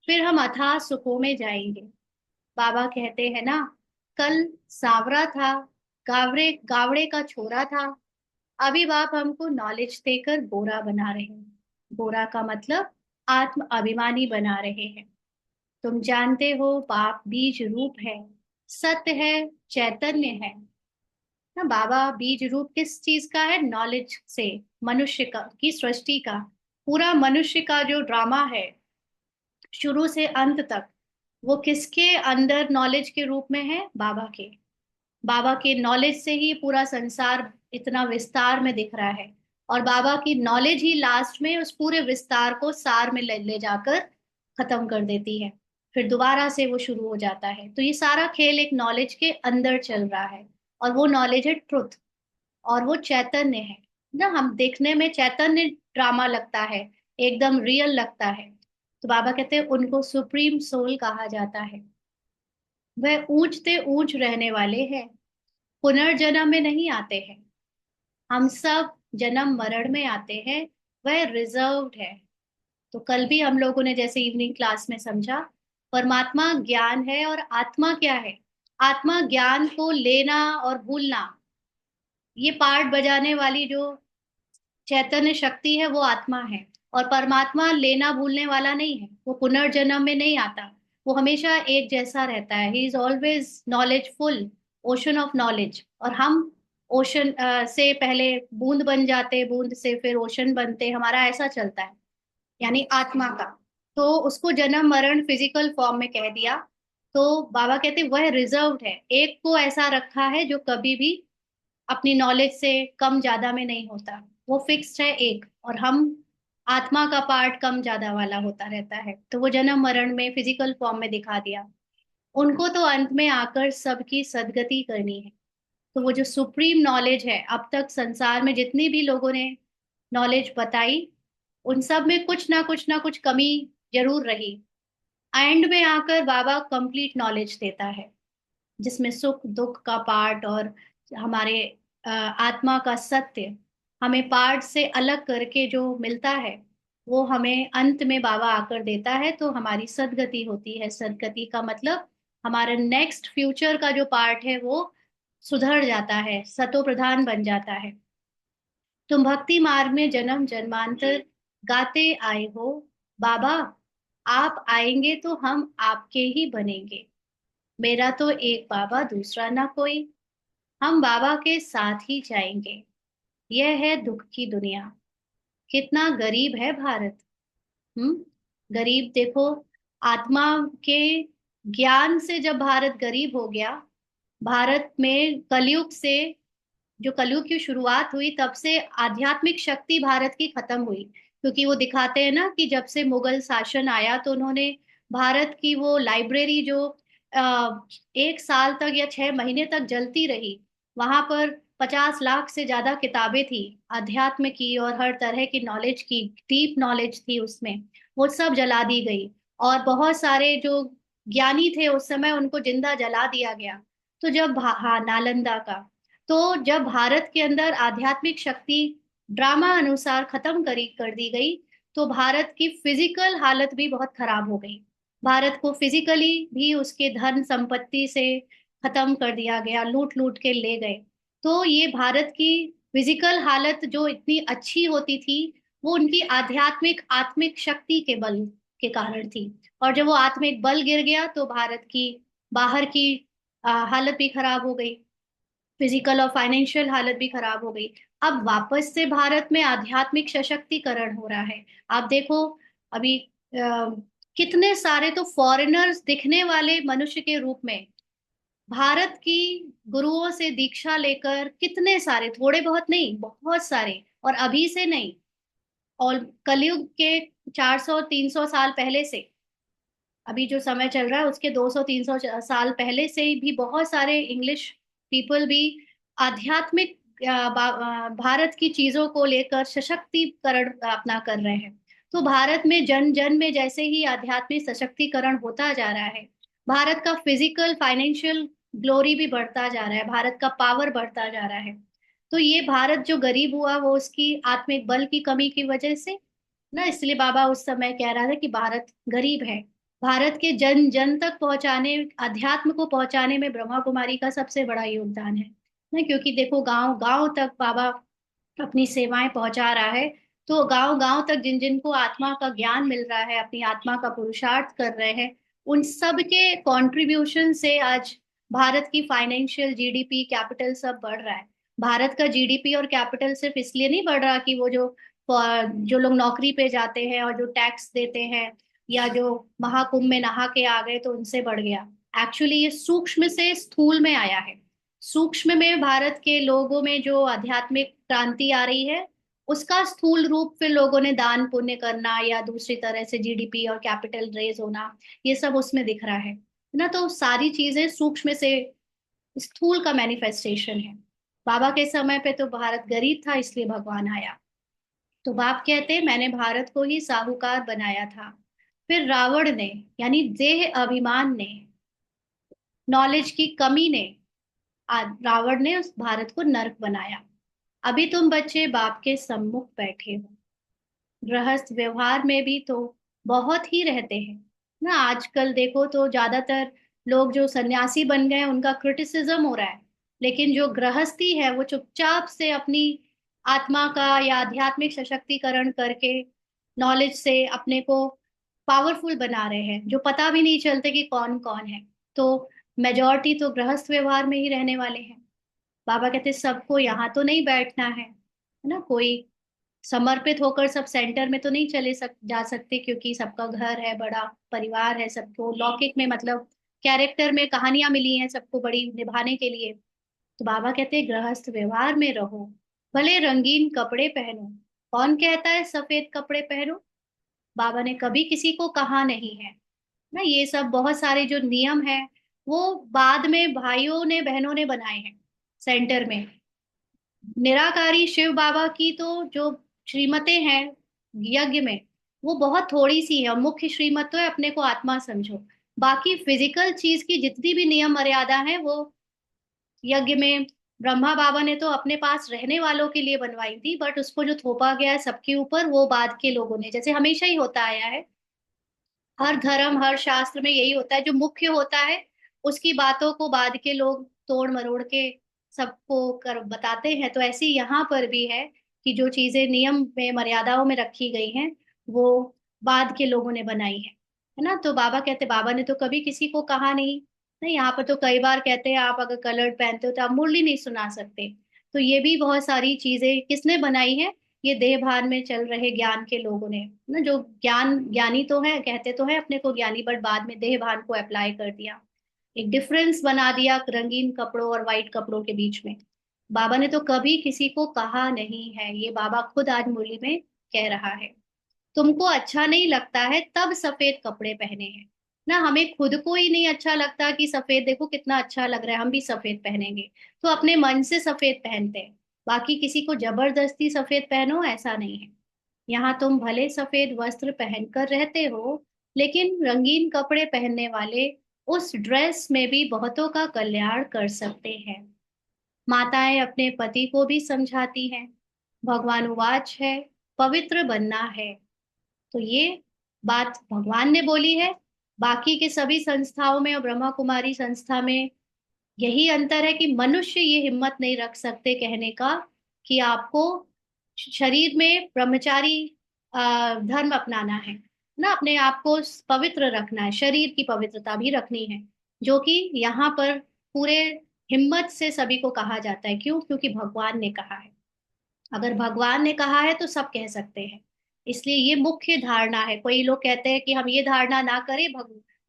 फिर हम अथाह सुखों में जाएंगे। बाबा कहते हैं ना, कल सांवरा था, गावड़े गावड़े का छोरा था, अभी बाप हमको नॉलेज देकर गोरा बना रहे हैं। गोरा का मतलब आत्म अभिमानी बना रहे हैं। तुम जानते हो बाप बीज रूप है, सत्य है, चैतन्य है ना। बाबा बीज रूप किस चीज का है? नॉलेज से, मनुष्य का की सृष्टि का, पूरा मनुष्य का जो ड्रामा है शुरू से अंत तक, वो किसके अंदर नॉलेज के रूप में है? बाबा के। बाबा के नॉलेज से ही पूरा संसार इतना विस्तार में दिख रहा है, और बाबा की नॉलेज ही लास्ट में उस पूरे विस्तार को सार में ले जाकर खत्म कर देती है। फिर दोबारा से वो शुरू हो जाता है। तो ये सारा खेल एक नॉलेज के अंदर चल रहा है, और वो नॉलेज है ट्रुथ, और वो चैतन्य है ना। हम देखने में चैतन्य ड्रामा लगता है, एकदम रियल लगता है। तो बाबा कहते हैं उनको सुप्रीम सोल कहा जाता है। वह ऊंचते ऊंच रहने वाले हैं, पुनर्जन्म में नहीं आते हैं। हम सब जन्म मरण में आते हैं, वह रिजर्व्ड है। तो कल भी हम लोगों ने जैसे इवनिंग क्लास में समझा, परमात्मा ज्ञान है और आत्मा क्या है। आत्मा ज्ञान को लेना और भूलना, ये पार्ट बजाने वाली जो चैतन्य शक्ति है वो आत्मा है। और परमात्मा लेना भूलने वाला नहीं है, वो पुनर्जन्म में नहीं आता, वो हमेशा एक जैसा रहता है। He is always knowledgeful, ocean of knowledge. और हम ओशन से पहले बूंद बन जाते, बूंद से फिर ओशन बनते, हमारा ऐसा चलता है, यानी आत्मा का। तो उसको जन्म मरण फिजिकल फॉर्म में कह दिया। तो बाबा कहते वह रिजर्व्ड है, एक को ऐसा रखा है जो कभी भी अपनी नॉलेज से कम ज्यादा में नहीं होता, वो फिक्स्ड है एक। और हम आत्मा का पार्ट कम ज्यादा वाला होता रहता है, तो वो जन्म मरण में फिजिकल फॉर्म में दिखा दिया। उनको तो अंत में आकर सबकी सदगति करनी है। तो वो जो सुप्रीम नॉलेज है, अब तक संसार में जितनी भी लोगों ने नॉलेज बताई, उन सब में कुछ ना कुछ ना कुछ कमी जरूर रही। एंड में आकर बाबा कंप्लीट नॉलेज देता है, जिसमें सुख दुख का पार्ट और हमारे आत्मा का सत्य हमें पार्ट से अलग करके जो मिलता है, वो हमें अंत में बाबा आकर देता है। तो हमारी सदगति होती है। सदगति का मतलब हमारा नेक्स्ट फ्यूचर का जो पार्ट है वो सुधर जाता है, सतो प्रधान बन जाता है। तुम भक्ति मार्ग में जन्म जन्मांतर गाते आए हो बाबा, आप आएंगे तो हम आपके ही बनेंगे। मेरा तो एक बाबा दूसरा ना कोई, हम बाबा के साथ ही जाएंगे। यह है दुख की दुनिया, कितना गरीब है भारत। गरीब देखो, आत्मा के ज्ञान से जब भारत गरीब हो गया, भारत में कलयुग से, जो कलयुग की शुरुआत हुई तब से आध्यात्मिक शक्ति भारत की खत्म हुई। क्योंकि वो दिखाते हैं ना कि जब से मुगल शासन आया तो उन्होंने भारत की वो लाइब्रेरी जो 1 साल तक या 6 महीने तक जलती रही, वहां पर 50 लाख से ज्यादा किताबें थी अध्यात्म की और हर तरह की नॉलेज की, डीप नॉलेज थी उसमें, वो सब जला दी गई। और बहुत सारे जो ज्ञानी थे उस समय उनको जिंदा जला दिया गया। तो जब हाँ, नालंदा का, तो जब भारत के अंदर आध्यात्मिक शक्ति ड्रामा अनुसार खत्म करी कर दी गई, तो भारत की फिजिकल हालत भी बहुत खराब हो गई। भारत को फिजिकली भी उसके धन संपत्ति से खत्म कर दिया गया, लूट लूट के ले गए। तो ये भारत की फिजिकल हालत जो इतनी अच्छी होती थी, वो उनकी आध्यात्मिक आत्मिक शक्ति के बल के कारण थी। और जब वो आत्मिक बल गिर गया तो भारत की बाहर की हालत भी खराब हो गई, फिजिकल और फाइनेंशियल हालत भी खराब हो गई। अब वापस से भारत में आध्यात्मिक सशक्तिकरण हो रहा है। आप देखो अभी कितने सारे तो फॉरेनर्स दिखने वाले मनुष्य के रूप में भारत की गुरुओं से दीक्षा लेकर, कितने सारे, थोड़े बहुत नहीं, बहुत सारे, और अभी से नहीं, और कलयुग के 400-300 साल पहले से, अभी जो समय चल रहा है उसके 200-300 साल पहले से ही भी बहुत सारे इंग्लिश पीपल भी आध्यात्मिक भारत की चीजों को लेकर सशक्तिकरण अपना कर रहे हैं। तो भारत में जन जन में जैसे ही आध्यात्मिक सशक्तिकरण होता जा रहा है, भारत का फिजिकल फाइनेंशियल ग्लोरी भी बढ़ता जा रहा है, भारत का पावर बढ़ता जा रहा है। तो ये भारत जो गरीब हुआ वो उसकी आत्मिक बल की कमी की वजह से ना, इसलिए बाबा उस समय कह रहा था कि भारत गरीब है। भारत के जन जन तक पहुंचाने, अध्यात्म को पहुंचाने में ब्रह्मा कुमारी का सबसे बड़ा योगदान है ना। क्योंकि देखो गांव गांव तक बाबा अपनी सेवाएं पहुंचा रहा है। तो गांव गांव तक जिन जिन को आत्मा का ज्ञान मिल रहा है, अपनी आत्मा का पुरुषार्थ कर रहे हैं, उन सब के कंट्रीब्यूशन से आज भारत की फाइनेंशियल जीडीपी कैपिटल सब बढ़ रहा है। भारत का जीडीपी और कैपिटल सिर्फ इसलिए नहीं बढ़ रहा कि वो जो लोग नौकरी पे जाते हैं और जो टैक्स देते हैं, या जो महाकुंभ में नहा के आ गए तो उनसे बढ़ गया। एक्चुअली ये सूक्ष्म से स्थूल में आया है। सूक्ष्म में भारत के लोगों में जो आध्यात्मिक क्रांति आ रही है, उसका स्थूल रूप फिर लोगों ने दान पुण्य करना या दूसरी तरह से जीडीपी और कैपिटल रेज होना, ये सब उसमें दिख रहा है ना। तो सारी चीजें सूक्ष्म से स्थूल का मैनिफेस्टेशन है। बाबा के समय पे तो भारत गरीब था, इसलिए भगवान आया। तो बाप कहते मैंने भारत को ही साहूकार बनाया था। फिर रावण ने, यानी देह अभिमान ने, नॉलेज की कमी ने, रावण ने उस भारत को नर्क बनाया। अभी तुम बच्चे बाप के सम्मुख बैठे हो। गृहस्थ व्यवहार में भी तो बहुत ही रहते हैं ना। आजकल देखो तो ज्यादातर लोग जो सन्यासी बन गए हैं उनका क्रिटिसिज्म हो रहा है, लेकिन जो गृहस्थी है वो चुपचाप से अपनी आत्मा का या आध्यात्मिक सशक्तिकरण करके नॉलेज से अपने को पावरफुल बना रहे हैं, जो पता भी नहीं चलते कि कौन कौन है। तो मेजॉरिटी तो गृहस्थ व्यवहार में ही रहने वाले हैं। बाबा कहते सबको यहाँ तो नहीं बैठना है ना। कोई समर्पित होकर सब सेंटर में तो नहीं जा सकते, क्योंकि सबका घर है, बड़ा परिवार है, सबको लौकिक में मतलब कैरेक्टर में कहानियां मिली हैं सबको बड़ी निभाने के लिए। तो बाबा कहते हैं गृहस्थ व्यवहार में रहो, भले रंगीन कपड़े पहनो। कौन कहता है सफेद कपड़े पहनो? बाबा ने कभी किसी को कहा नहीं है ना। ये सब बहुत सारे जो नियम है वो बाद में भाइयों ने बहनों ने बनाए हैं सेंटर में। निराकारी शिव बाबा की तो जो श्रीमतें हैं यज्ञ में, वो बहुत थोड़ी सी है, और मुख्य श्रीमत तो है अपने को आत्मा समझो। बाकी फिजिकल चीज की जितनी भी नियम मर्यादा है वो यज्ञ में ब्रह्मा बाबा ने तो अपने पास रहने वालों के लिए बनवाई थी, बट उसको जो थोपा गया है सबके ऊपर वो बाद के लोगों ने, जैसे हमेशा ही होता आया है। हर धर्म हर शास्त्र में यही होता है, जो मुख्य होता है उसकी बातों को बाद के लोग तोड़ मरोड़ के सबको कर बताते हैं। तो ऐसे ही यहाँ पर भी है कि जो चीजें नियम में मर्यादाओं में रखी गई हैं वो बाद के लोगों ने बनाई है ना। तो बाबा कहते बाबा ने तो कभी किसी को कहा नहीं। नहीं, यहाँ पर तो कई बार कहते हैं आप अगर कलर्ड पहनते हो तो आप मुरली नहीं सुना सकते। तो ये भी बहुत सारी चीजें किसने बनाई है? ये देह भान में चल रहे ज्ञान के लोगों ने ना। जो ज्ञानी तो है, कहते तो है अपने को ज्ञानी, बट बाद में देह भान को अप्लाई कर दिया, एक डिफरेंस बना दिया रंगीन कपड़ों और वाइट कपड़ों के बीच में। बाबा ने तो कभी किसी को कहा नहीं है, ये बाबा खुद आज मुरली में कह रहा है। तुमको अच्छा नहीं लगता है तब सफेद कपड़े पहने हैं ना। हमें खुद को ही नहीं अच्छा लगता कि सफेद देखो कितना अच्छा लग रहा है, हम भी सफेद पहनेंगे, तो अपने मन से सफेद पहनते हैं। बाकी किसी को जबरदस्ती सफेद पहनो ऐसा नहीं है। यहाँ तुम भले सफेद वस्त्र पहनकर रहते हो, लेकिन रंगीन कपड़े पहनने वाले उस ड्रेस में भी बहुतों का कल्याण कर सकते हैं। माताएं अपने पति को भी समझाती हैं। भगवान उवाच है, पवित्र बनना है। तो ये बात भगवान ने बोली है। बाकी के सभी संस्थाओं में और ब्रह्मा कुमारी संस्था में यही अंतर है कि मनुष्य ये हिम्मत नहीं रख सकते कहने का कि आपको शरीर में ब्रह्मचारी धर्म अपनाना है ना, अपने आप को पवित्र रखना है, शरीर की पवित्रता भी रखनी है, जो कि यहाँ पर पूरे हिम्मत से सभी को कहा जाता है। क्यों? क्योंकि भगवान ने कहा है। अगर भगवान ने कहा है तो सब कह सकते हैं। इसलिए ये मुख्य धारणा है। कोई लोग कहते हैं कि हम ये धारणा ना करें,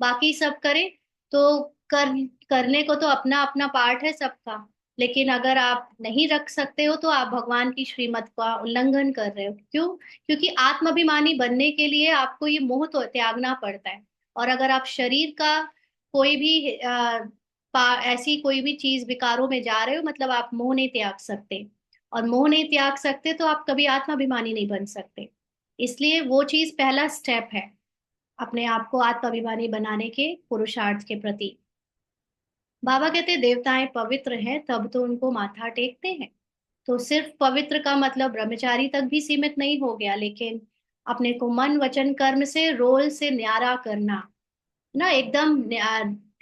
बाकी सब करें, तो करने को तो अपना अपना पार्ट है सबका। लेकिन अगर आप नहीं रख सकते हो तो आप भगवान की श्रीमत का उल्लंघन कर रहे हो। क्यों? क्योंकि आत्माभिमानी बनने के लिए आपको ये मोह तो त्यागना पड़ता है। और अगर आप शरीर का कोई भी ऐसी कोई भी चीज विकारों में जा रहे हो, मतलब आप मोह नहीं त्याग सकते। और मोह नहीं त्याग सकते तो आप कभी आत्माभिमानी नहीं बन सकते। इसलिए वो चीज पहला स्टेप है अपने आप को आत्माभिमानी बनाने के पुरुषार्थ के प्रति। बाबा कहते देवताएं पवित्र हैं तब तो उनको माथा टेकते हैं। तो सिर्फ पवित्र का मतलब ब्रह्मचारी तक भी सीमित नहीं हो गया, लेकिन अपने को मन वचन कर्म से रोल से न्यारा करना ना, एकदम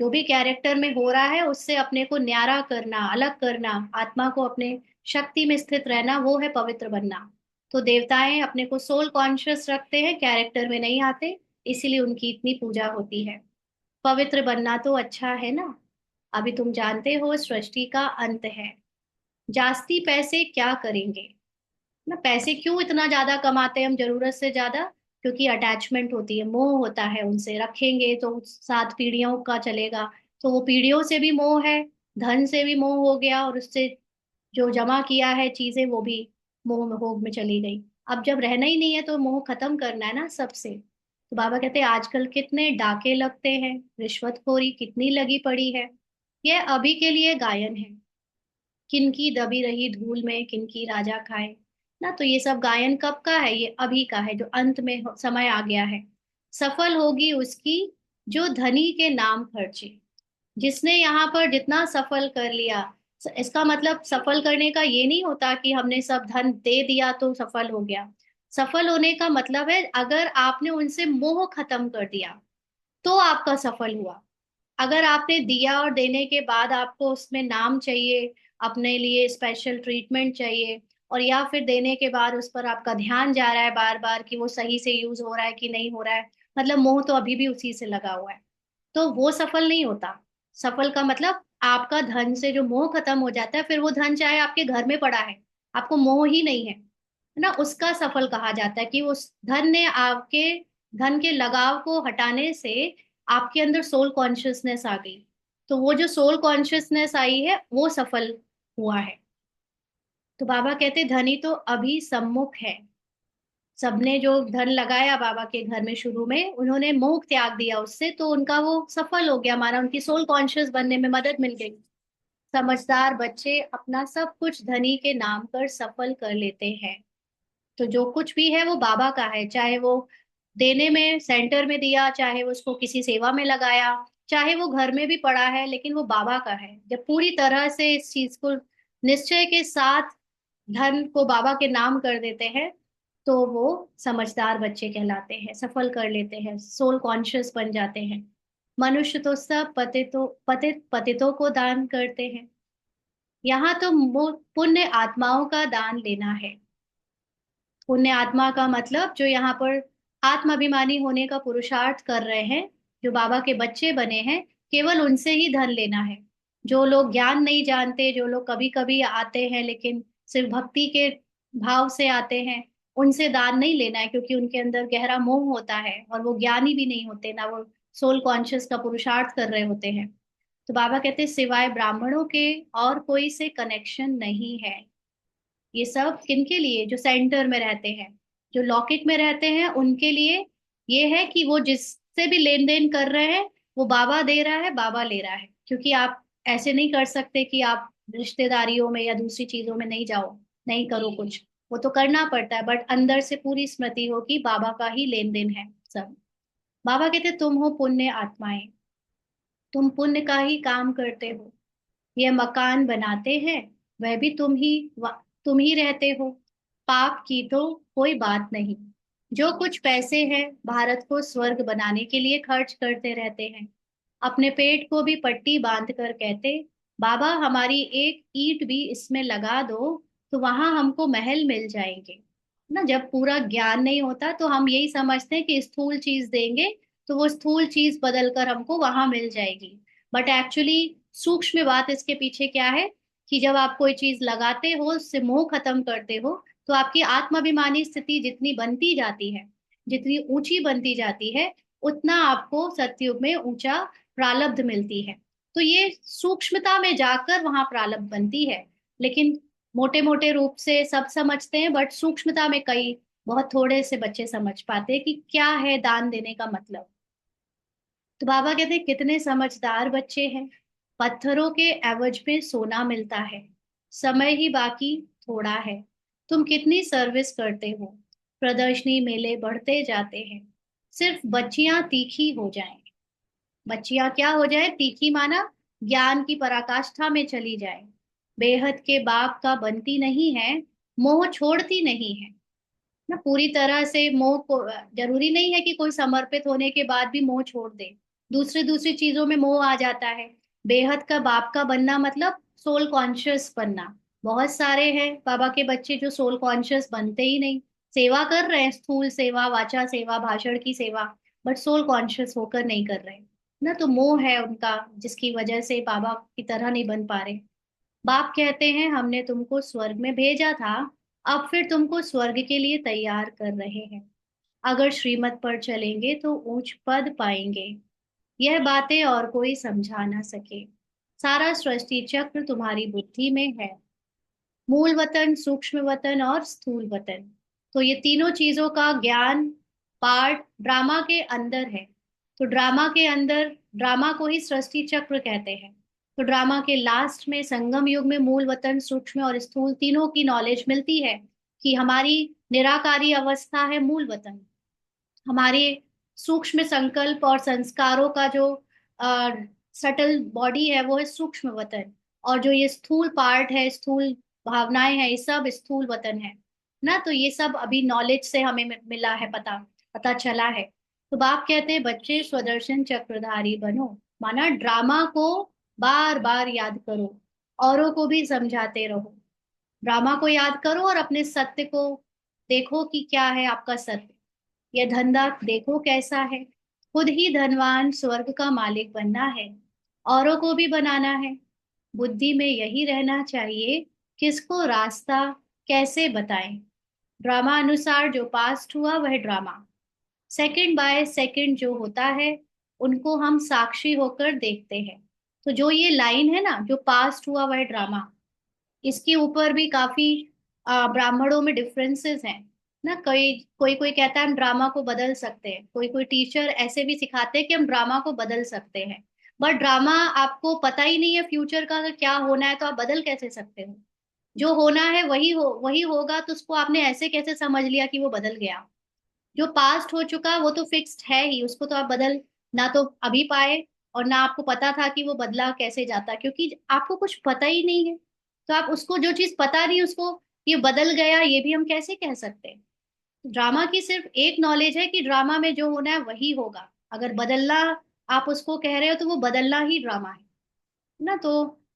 जो भी कैरेक्टर में हो रहा है उससे अपने को न्यारा करना, अलग करना, आत्मा को अपने शक्ति में स्थित रहना, वो है पवित्र बनना। तो देवताएं अपने को सोल कॉन्शियस रखते हैं, कैरेक्टर में नहीं आते, इसीलिए उनकी इतनी पूजा होती है। पवित्र बनना तो अच्छा है ना। अभी तुम जानते हो सृष्टि का अंत है। जास्ती पैसे क्या करेंगे ना, पैसे क्यों इतना ज्यादा कमाते हैं हम जरूरत से ज्यादा? क्योंकि अटैचमेंट होती है, मोह होता है उनसे, रखेंगे तो 7 पीढ़ियों का चलेगा। तो वो पीढ़ियों से भी मोह है, धन से भी मोह हो गया, और उससे जो जमा किया है चीजें वो भी मोह में भोग में चली गई। अब जब रहना ही नहीं है तो मोह खत्म करना है ना सबसे। तो बाबा कहते हैं आजकल कितने डाके लगते हैं, रिश्वतखोरी कितनी लगी पड़ी है। यह अभी के लिए गायन है। किनकी दबी रही धूल में किनकी राजा खाए। ना। तो ये सब गायन कब का है? ये अभी का है, जो अंत में समय आ गया है। सफल होगी उसकी जो धनी के नाम खर्चे। जिसने यहाँ पर जितना सफल कर लिया, इसका मतलब सफल करने का ये नहीं होता कि हमने सब धन दे दिया तो सफल हो गया। सफल होने का मतलब है अगर आपने उनसे मोह खत्म कर दिया तो आपका सफल हुआ। अगर आपने दिया और देने के बाद आपको उसमें नाम चाहिए, अपने लिए स्पेशल ट्रीटमेंट चाहिए, और या फिर देने के बाद उस पर आपका ध्यान जा रहा है बार बार कि वो सही से यूज हो रहा है कि नहीं हो रहा है, मतलब मोह तो अभी भी उसी से लगा हुआ है, तो वो सफल नहीं होता। सफल का मतलब आपका धन से जो मोह खत्म हो जाता है, फिर वो धन चाहे आपके घर में पड़ा है, आपको मोह ही नहीं है ना, उसका सफल कहा जाता है कि उस धन ने आपके धन के लगाव को हटाने से आपके अंदर सोल कॉन्शियसनेस आ गई। तो वो जो सोल कॉन्शियसनेस आई है वो सफल हुआ है। तो बाबा कहते धनी तो अभी सम्मुख है। सबने जो धन लगाया बाबा के घर में शुरू में, उन्होंने मोह त्याग दिया उससे, तो उनका वो सफल हो गया, माना उनकी सोल कॉन्शियस बनने में मदद मिल गई। समझदार बच्चे अपना सब कुछ धनी के नाम पर सफल कर लेते हैं। तो जो कुछ भी है वो बाबा का है, चाहे वो देने में सेंटर में दिया, चाहे वो उसको किसी सेवा में लगाया, चाहे वो घर में भी पड़ा है, लेकिन वो बाबा का है। जब पूरी तरह से इस चीज को निश्चय के साथ धन को बाबा के नाम कर देते हैं, तो वो समझदार बच्चे कहलाते हैं, सफल कर लेते हैं, सोल कॉन्शियस बन जाते हैं। मनुष्य तो सब पतितों को दान करते हैं। यहाँ तो पुण्य आत्माओं का दान लेना है। पुण्य आत्मा का मतलब जो यहाँ पर आत्माभिमानी होने का पुरुषार्थ कर रहे हैं, जो बाबा के बच्चे बने हैं, केवल उनसे ही धन लेना है। जो लोग ज्ञान नहीं जानते, जो लोग कभी कभी आते हैं लेकिन सिर्फ भक्ति के भाव से आते हैं, उनसे दान नहीं लेना है, क्योंकि उनके अंदर गहरा मोह होता है और वो ज्ञानी भी नहीं होते, ना वो सोल कॉन्शियस का पुरुषार्थ कर रहे होते हैं। तो बाबा कहते हैं सिवाय ब्राह्मणों के और कोई से कनेक्शन नहीं है। ये सब किनके लिए? जो सेंटर में रहते हैं, जो लौकिक में रहते हैं, उनके लिए ये है कि वो जिससे भी लेन देन कर रहे हैं, वो बाबा दे रहा है, बाबा ले रहा है। क्योंकि आप ऐसे नहीं कर सकते कि आप रिश्तेदारियों में या दूसरी चीजों में नहीं जाओ, नहीं करो कुछ, वो तो करना पड़ता है, बट अंदर से पूरी स्मृति हो कि बाबा का ही लेन देन है सब। बाबा कहते तुम हो पुण्य आत्माएं, तुम पुण्य का ही काम करते हो। यह मकान बनाते हैं, वह भी तुम ही रहते हो। पाप की तो कोई बात नहीं। जो कुछ पैसे हैं भारत को स्वर्ग बनाने के लिए खर्च करते रहते हैं। अपने पेट को भी पट्टी बांध कर कहते, बाबा हमारी एक ईंट भी इसमें लगा दो तो वहां हमको महल मिल जाएंगे। ना, जब पूरा ज्ञान नहीं होता तो हम यही समझते हैं कि स्थूल चीज देंगे तो वो स्थूल चीज बदल कर हमको वहां मिल जाएगी। बट एक्चुअली सूक्ष्म बात इसके पीछे क्या है, कि जब आप कोई चीज लगाते हो, उससे मोह खत्म करते हो, तो आपकी आत्माभिमानी स्थिति जितनी बनती जाती है, जितनी ऊंची बनती जाती है, उतना आपको सतयुग में ऊंचा प्रालब्ध मिलती है। तो ये सूक्ष्मता में जाकर वहां प्रालब्ध बनती है। लेकिन मोटे मोटे रूप से सब समझते हैं, बट सूक्ष्मता में कई बहुत थोड़े से बच्चे समझ पाते हैं कि क्या है दान देने का मतलब। तो बाबा कहते हैं कितने समझदार बच्चे हैं। पत्थरों के एवज में सोना मिलता है, समय ही बाकी थोड़ा है। तुम कितनी सर्विस करते हो, प्रदर्शनी मेले बढ़ते जाते हैं। सिर्फ बच्चियां तीखी हो जाएं। बच्चियां क्या हो जाए? तीखी माना ज्ञान की पराकाष्ठा में चली जाए। बेहद के बाप का बनती नहीं है, मोह छोड़ती नहीं है। ना, पूरी तरह से मोह को जरूरी नहीं है कि कोई समर्पित होने के बाद भी मोह छोड़ दे। दूसरी दूसरी चीजों में मोह आ जाता है। बेहद का बाप का बनना मतलब सोल कॉन्शियस बनना। बहुत सारे हैं बाबा के बच्चे जो सोल कॉन्शियस बनते ही नहीं, सेवा कर रहे हैं, स्थूल सेवा, वाचा सेवा, भाषण की सेवा, बट सोल कॉन्शियस होकर नहीं कर रहे। ना, तो मोह है उनका, जिसकी वजह से बाबा की तरह नहीं बन पा रहे। बाप कहते हैं हमने तुमको स्वर्ग में भेजा था, अब फिर तुमको स्वर्ग के लिए तैयार कर रहे हैं। अगर श्रीमत पर चलेंगे तो उच्च पद पाएंगे। यह बातें और कोई समझा ना सके। सारा सृष्टि चक्र तुम्हारी बुद्धि में है। मूल वतन, सूक्ष्म वतन और स्थूल वतन। तो ये तीनों चीजों का ज्ञान पार्ट ड्रामा के अंदर है। तो ड्रामा के अंदर, ड्रामा को ही सृष्टि चक्र कहते हैं। तो ड्रामा के लास्ट में संगम युग में मूल वतन, सूक्ष्म और स्थूल तीनों की नॉलेज मिलती है। कि हमारी निराकारी अवस्था है मूल वतन, हमारे सूक्ष्म संकल्प और संस्कारों का जो सटल बॉडी है वो है सूक्ष्म वतन, और जो ये स्थूल पार्ट है, स्थूल भावनाएं हैं, ये सब स्थूल वतन है ना। तो ये सब अभी नॉलेज से हमें मिला है, पता पता चला है। तो बाप कहते हैं बच्चे स्वदर्शन चक्रधारी बनो, माना ड्रामा को बार बार याद करो, औरों को भी समझाते रहो। ड्रामा को याद करो और अपने सत्य को देखो कि क्या है आपका सत्य। यह धंधा देखो कैसा है, खुद ही धनवान स्वर्ग का मालिक बनना है, औरों को भी बनाना है। बुद्धि में यही रहना चाहिए, किसको रास्ता कैसे बताएं। ड्रामा अनुसार जो पास्ट हुआ वह ड्रामा, सेकंड बाय सेकंड जो होता है उनको हम साक्षी होकर देखते हैं। तो जो ये लाइन है ना, जो पास्ट हुआ वह ड्रामा, इसके ऊपर भी काफी ब्राह्मणों में डिफरेंसेस हैं ना। कोई कोई कोई कहता है हम ड्रामा को बदल सकते हैं, कोई कोई टीचर ऐसे भी सिखाते हैं कि हम ड्रामा को बदल सकते हैं। बट ड्रामा, आपको पता ही नहीं है फ्यूचर का अगर क्या होना है, तो आप बदल कैसे सकते हो? जो होना है वही होगा, तो उसको आपने ऐसे कैसे समझ लिया कि वो बदल गया? जो पास्ट हो चुका वो तो फिक्स्ड है ही, उसको तो आप बदल ना तो अभी पाए, और ना आपको पता था कि वो बदला कैसे जाता, क्योंकि आपको कुछ पता ही नहीं है। तो आप उसको, जो चीज पता नहीं उसको ये बदल गया, ये भी हम कैसे कह सकते हैं? ड्रामा की सिर्फ एक नॉलेज है कि ड्रामा में जो होना है वही होगा। अगर बदलना आप उसको कह रहे हो तो वो बदलना ही ड्रामा है ना। तो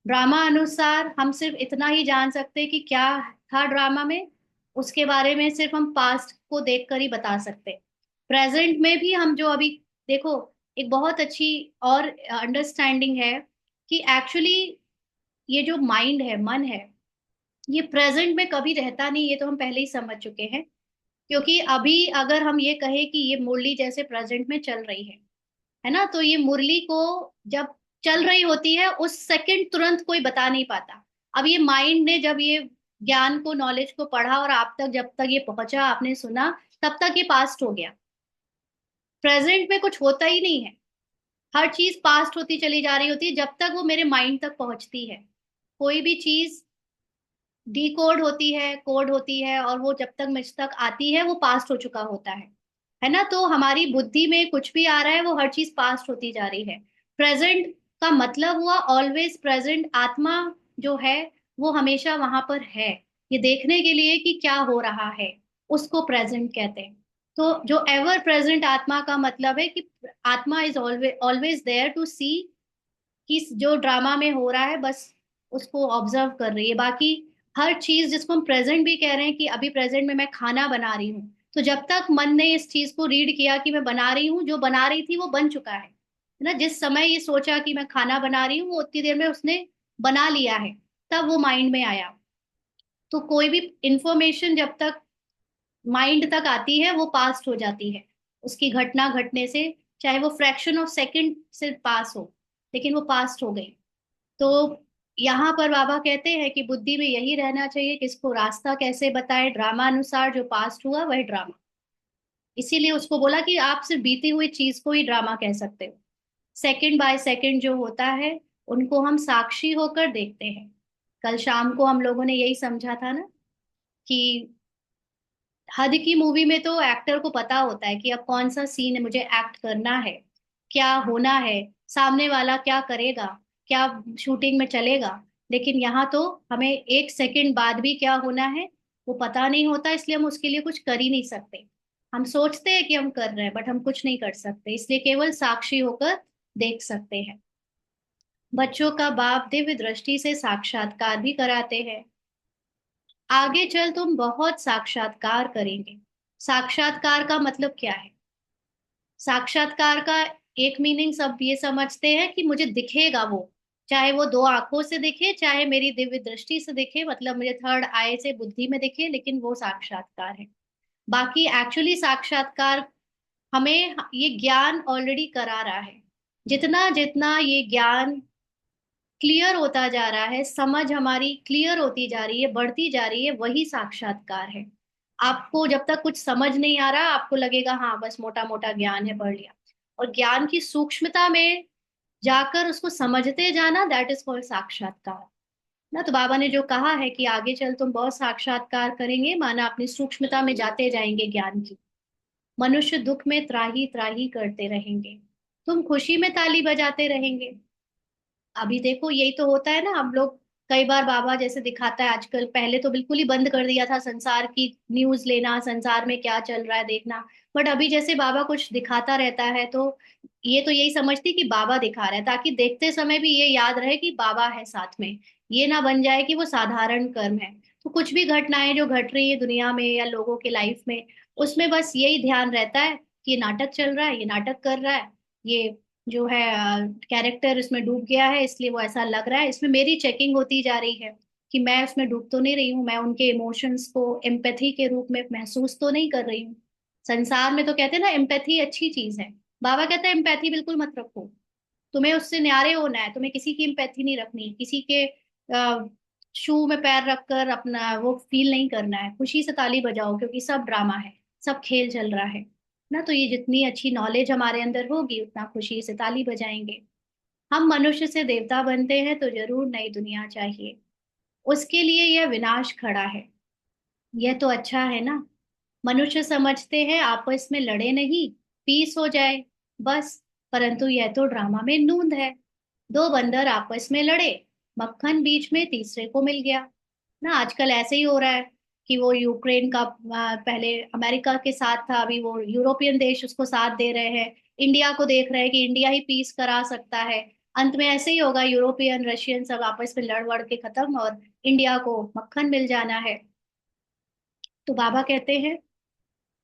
ड्रामा अनुसार हम सिर्फ इतना ही जान सकते हैं कि क्या था ड्रामा में, उसके बारे में सिर्फ हम पास्ट को देखकर ही बता सकते हैं। प्रेजेंट में भी हम जो अभी देखो, एक बहुत अच्छी और अंडरस्टैंडिंग है कि एक्चुअली ये जो माइंड है, मन है, ये प्रेजेंट में कभी रहता नहीं, ये तो हम पहले ही समझ चुके हैं। क्योंकि अभी अगर हम ये कहें कि ये मुरली जैसे प्रेजेंट में चल रही है ना, तो ये मुरली को जब चल रही होती है उस सेकंड तुरंत कोई बता नहीं पाता। अब ये माइंड ने जब ये ज्ञान को, नॉलेज को पढ़ा और आप तक जब तक ये पहुंचा, आपने सुना, तब तक ये पास्ट हो गया। प्रेजेंट में कुछ होता ही नहीं है, हर चीज पास्ट होती चली जा रही होती है जब तक वो मेरे माइंड तक पहुंचती है। कोई भी चीज डिकोड होती है, कोड होती है, और वो जब तक मुझ तक आती है वो पास्ट हो चुका होता है ना। तो हमारी बुद्धि में कुछ भी आ रहा है वो हर चीज पास्ट होती जा रही है। प्रेजेंट का मतलब हुआ ऑलवेज प्रेजेंट, आत्मा जो है वो हमेशा वहां पर है, ये देखने के लिए कि क्या हो रहा है, उसको प्रेजेंट कहते हैं। तो जो एवर प्रेजेंट आत्मा का मतलब है कि आत्मा is always always there to see कि जो ड्रामा में हो रहा है बस उसको ऑब्जर्व कर रही है। बाकी हर चीज जिसको हम प्रेजेंट भी कह रहे हैं, कि अभी प्रेजेंट में मैं खाना बना रही हूँ, तो जब तक मन ने इस चीज को रीड किया कि मैं बना रही हूँ, जो बना रही थी वो बन चुका है ना। जिस समय ये सोचा कि मैं खाना बना रही हूँ, वो उतनी देर में उसने बना लिया है, तब वो माइंड में आया। तो कोई भी इंफॉर्मेशन जब तक माइंड तक आती है वो पास्ट हो जाती है, उसकी घटना घटने से, चाहे वो फ्रैक्शन ऑफ सेकंड से पास हो, लेकिन वो पास्ट हो गई। तो यहाँ पर बाबा कहते हैं कि बुद्धि में यही रहना चाहिए, किसको रास्ता कैसे बताए, ड्रामा अनुसार जो पास्ट हुआ वह ड्रामा। इसीलिए उसको बोला कि आप सिर्फ बीती हुई चीज को ही ड्रामा कह सकते हो। सेकंड बाय सेकंड जो होता है उनको हम साक्षी होकर देखते हैं। कल शाम को हम लोगों ने यही समझा था ना कि हद की मूवी में तो एक्टर को पता होता है कि अब कौन सा सीन मुझे एक्ट करना है, क्या होना है, सामने वाला क्या करेगा, क्या शूटिंग में चलेगा। लेकिन यहाँ तो हमें एक सेकंड बाद भी क्या होना है वो पता नहीं होता, इसलिए हम उसके लिए कुछ कर ही नहीं सकते। हम सोचते हैं कि हम कर रहे हैं बट हम कुछ नहीं कर सकते, इसलिए केवल साक्षी होकर देख सकते हैं। बच्चों का बाप दिव्य दृष्टि से साक्षात्कार भी कराते हैं। आगे चल तुम बहुत साक्षात्कार करेंगे। साक्षात्कार का मतलब क्या है? साक्षात्कार का एक मीनिंग सब ये समझते हैं कि मुझे दिखेगा वो, चाहे वो दो आंखों से दिखे, चाहे मेरी दिव्य दृष्टि से दिखे, मतलब मुझे थर्ड आई से बुद्धि में दिखे, लेकिन वो साक्षात्कार है। बाकी एक्चुअली साक्षात्कार हमें ये ज्ञान ऑलरेडी करा रहा है। जितना जितना ये ज्ञान क्लियर होता जा रहा है, समझ हमारी क्लियर होती जा रही है, बढ़ती जा रही है, वही साक्षात्कार है। आपको जब तक कुछ समझ नहीं आ रहा, आपको लगेगा हाँ बस मोटा मोटा ज्ञान है, पढ़ लिया। और ज्ञान की सूक्ष्मता में जाकर उसको समझते जाना, दैट इज कॉल्ड साक्षात्कार। ना। तो बाबा ने जो कहा है कि आगे चल तुम बहुत साक्षात्कार करेंगे, माना अपनी सूक्ष्मता में जाते जाएंगे ज्ञान की। मनुष्य दुख में त्राही त्राही करते रहेंगे, तुम खुशी में ताली बजाते रहेंगे। अभी देखो यही तो होता है ना, हम लोग कई बार बाबा जैसे दिखाता है आजकल, पहले तो बिल्कुल ही बंद कर दिया था संसार की न्यूज लेना, संसार में क्या चल रहा है देखना। बट अभी जैसे बाबा कुछ दिखाता रहता है तो ये तो यही समझती कि बाबा दिखा रहा है, ताकि देखते समय भी ये याद रहे कि बाबा है साथ में। ये ना बन जाए कि वो साधारण कर्म है। तो कुछ भी घटनाएं जो घट रही है दुनिया में या लोगों के लाइफ में, उसमें बस यही ध्यान रहता है कि ये नाटक चल रहा है, ये नाटक कर रहा है, ये जो है कैरेक्टर इसमें डूब गया है, इसलिए वो ऐसा लग रहा है। इसमें मेरी चेकिंग होती जा रही है कि मैं उसमें डूब तो नहीं रही हूँ, मैं उनके इमोशंस को एम्पैथी के रूप में महसूस तो नहीं कर रही हूँ। संसार में तो कहते हैं ना एम्पैथी अच्छी चीज है। बाबा कहता है एम्पैथी बिल्कुल मत रखो, तुम्हें उससे न्यारे होना है, तुम्हें किसी की एम्पैथी नहीं रखनी, किसी के शू में पैर रखकर अपना वो फील नहीं करना है। खुशी से ताली बजाओ, क्योंकि सब ड्रामा है, सब खेल चल रहा है ना। तो ये जितनी अच्छी नॉलेज हमारे अंदर होगी उतना खुशी से ताली बजाएंगे। हम मनुष्य से देवता बनते हैं तो जरूर नई दुनिया चाहिए, उसके लिए यह विनाश खड़ा है। यह तो अच्छा है ना। मनुष्य समझते हैं आपस में लड़े नहीं, पीस हो जाए बस। परंतु यह तो ड्रामा में नूंद है। दो बंदर आपस में लड़े, मक्खन बीच में तीसरे को मिल गया ना। आजकल ऐसे ही हो रहा है कि वो यूक्रेन का पहले अमेरिका के साथ था, अभी वो यूरोपियन देश उसको साथ दे रहे हैं। इंडिया को देख रहे हैं कि इंडिया ही पीस करा सकता है। अंत में ऐसे ही होगा, यूरोपियन रशियन सब आपस में लड़ वड़ के खत्म, और इंडिया को मक्खन मिल जाना है। तो बाबा कहते हैं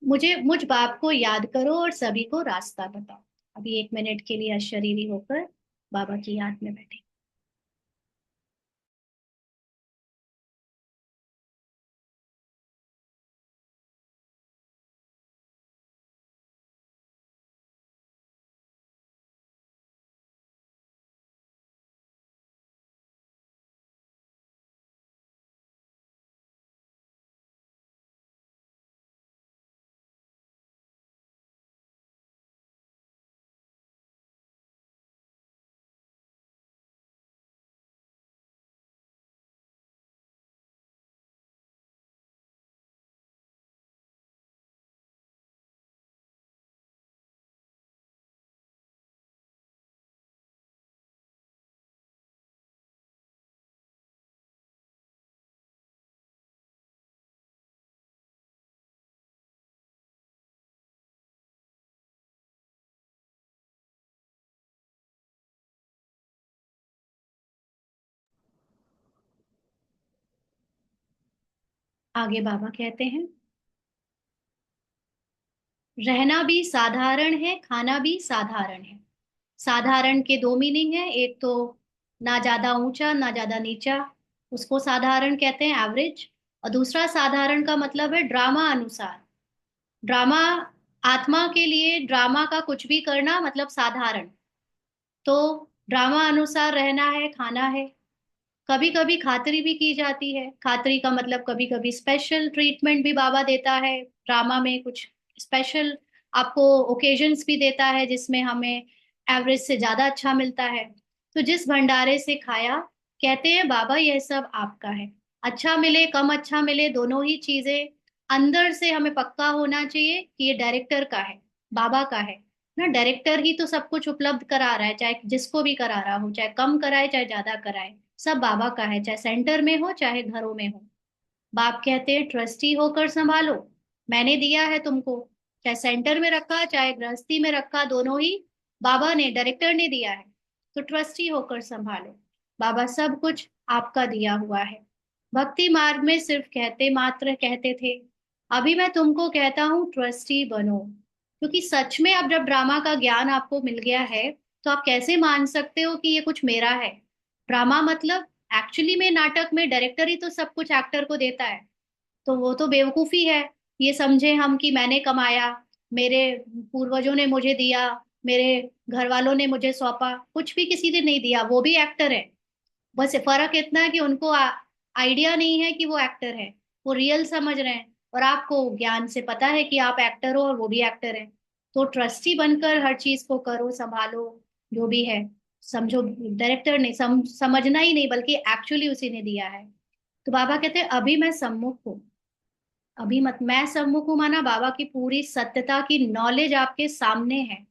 मुझ बाप को याद करो और सभी को रास्ता बताओ। अभी 1 मिनट के लिए अशरीरी होकर बाबा की याद में बैठे। आगे बाबा कहते हैं रहना भी साधारण है, खाना भी साधारण है। साधारण के दो मीनिंग है, एक तो ना ज्यादा ऊंचा ना ज्यादा नीचा, उसको साधारण कहते हैं, एवरेज। और दूसरा साधारण का मतलब है ड्रामा अनुसार। ड्रामा, आत्मा के लिए ड्रामा का कुछ भी करना मतलब साधारण। तो ड्रामा अनुसार रहना है, खाना है। कभी कभी खातरी भी की जाती है। खातरी का मतलब कभी कभी स्पेशल ट्रीटमेंट भी बाबा देता है, ड्रामा में कुछ स्पेशल आपको ओकेजन्स भी देता है जिसमें हमें एवरेज से ज्यादा अच्छा मिलता है। तो जिस भंडारे से खाया, कहते हैं बाबा यह सब आपका है। अच्छा मिले कम अच्छा मिले, दोनों ही चीजें अंदर से हमें पक्का होना चाहिए कि ये डायरेक्टर का है, बाबा का है ना। डायरेक्टर ही तो सब कुछ उपलब्ध करा रहा है, चाहे जिसको भी करा रहा हो, चाहे कम कराए चाहे ज्यादा कराए, सब बाबा का है, चाहे सेंटर में हो चाहे घरों में हो। बाप कहते हैं ट्रस्टी होकर संभालो, मैंने दिया है तुमको, चाहे सेंटर में रखा चाहे गृहस्थी में रखा, दोनों ही बाबा ने, डायरेक्टर ने दिया है। तो ट्रस्टी होकर संभालो, बाबा सब कुछ आपका दिया हुआ है। भक्ति मार्ग में सिर्फ कहते मात्र कहते थे, अभी मैं तुमको कहता हूँ ट्रस्टी बनो। क्योंकि सच में अब जब ड्रामा का ज्ञान आपको मिल गया है, तो आप कैसे मान सकते हो कि ये कुछ मेरा है। ड्रामा मतलब एक्चुअली में नाटक में डायरेक्टर ही तो सब कुछ एक्टर को देता है। तो वो तो बेवकूफी है ये समझे हम कि मैंने कमाया, मेरे पूर्वजों ने मुझे दिया, मेरे घर वालों ने मुझे सौंपा, कुछ भी किसी ने नहीं दिया, वो भी एक्टर है। बस फर्क इतना है कि उनको आइडिया नहीं है कि वो एक्टर है, वो रियल समझ रहे हैं। और आपको ज्ञान से पता है कि आप एक्टर हो और वो भी एक्टर है। तो ट्रस्टी बनकर हर चीज को करो, संभालो, जो भी है। समझो, डायरेक्टर ने समझना ही नहीं बल्कि एक्चुअली उसी ने दिया है। तो बाबा कहते हैं अभी मैं सम्मुख हूँ। अभी मत, मैं सम्मुख हूँ माना बाबा की पूरी सत्यता की नॉलेज आपके सामने है।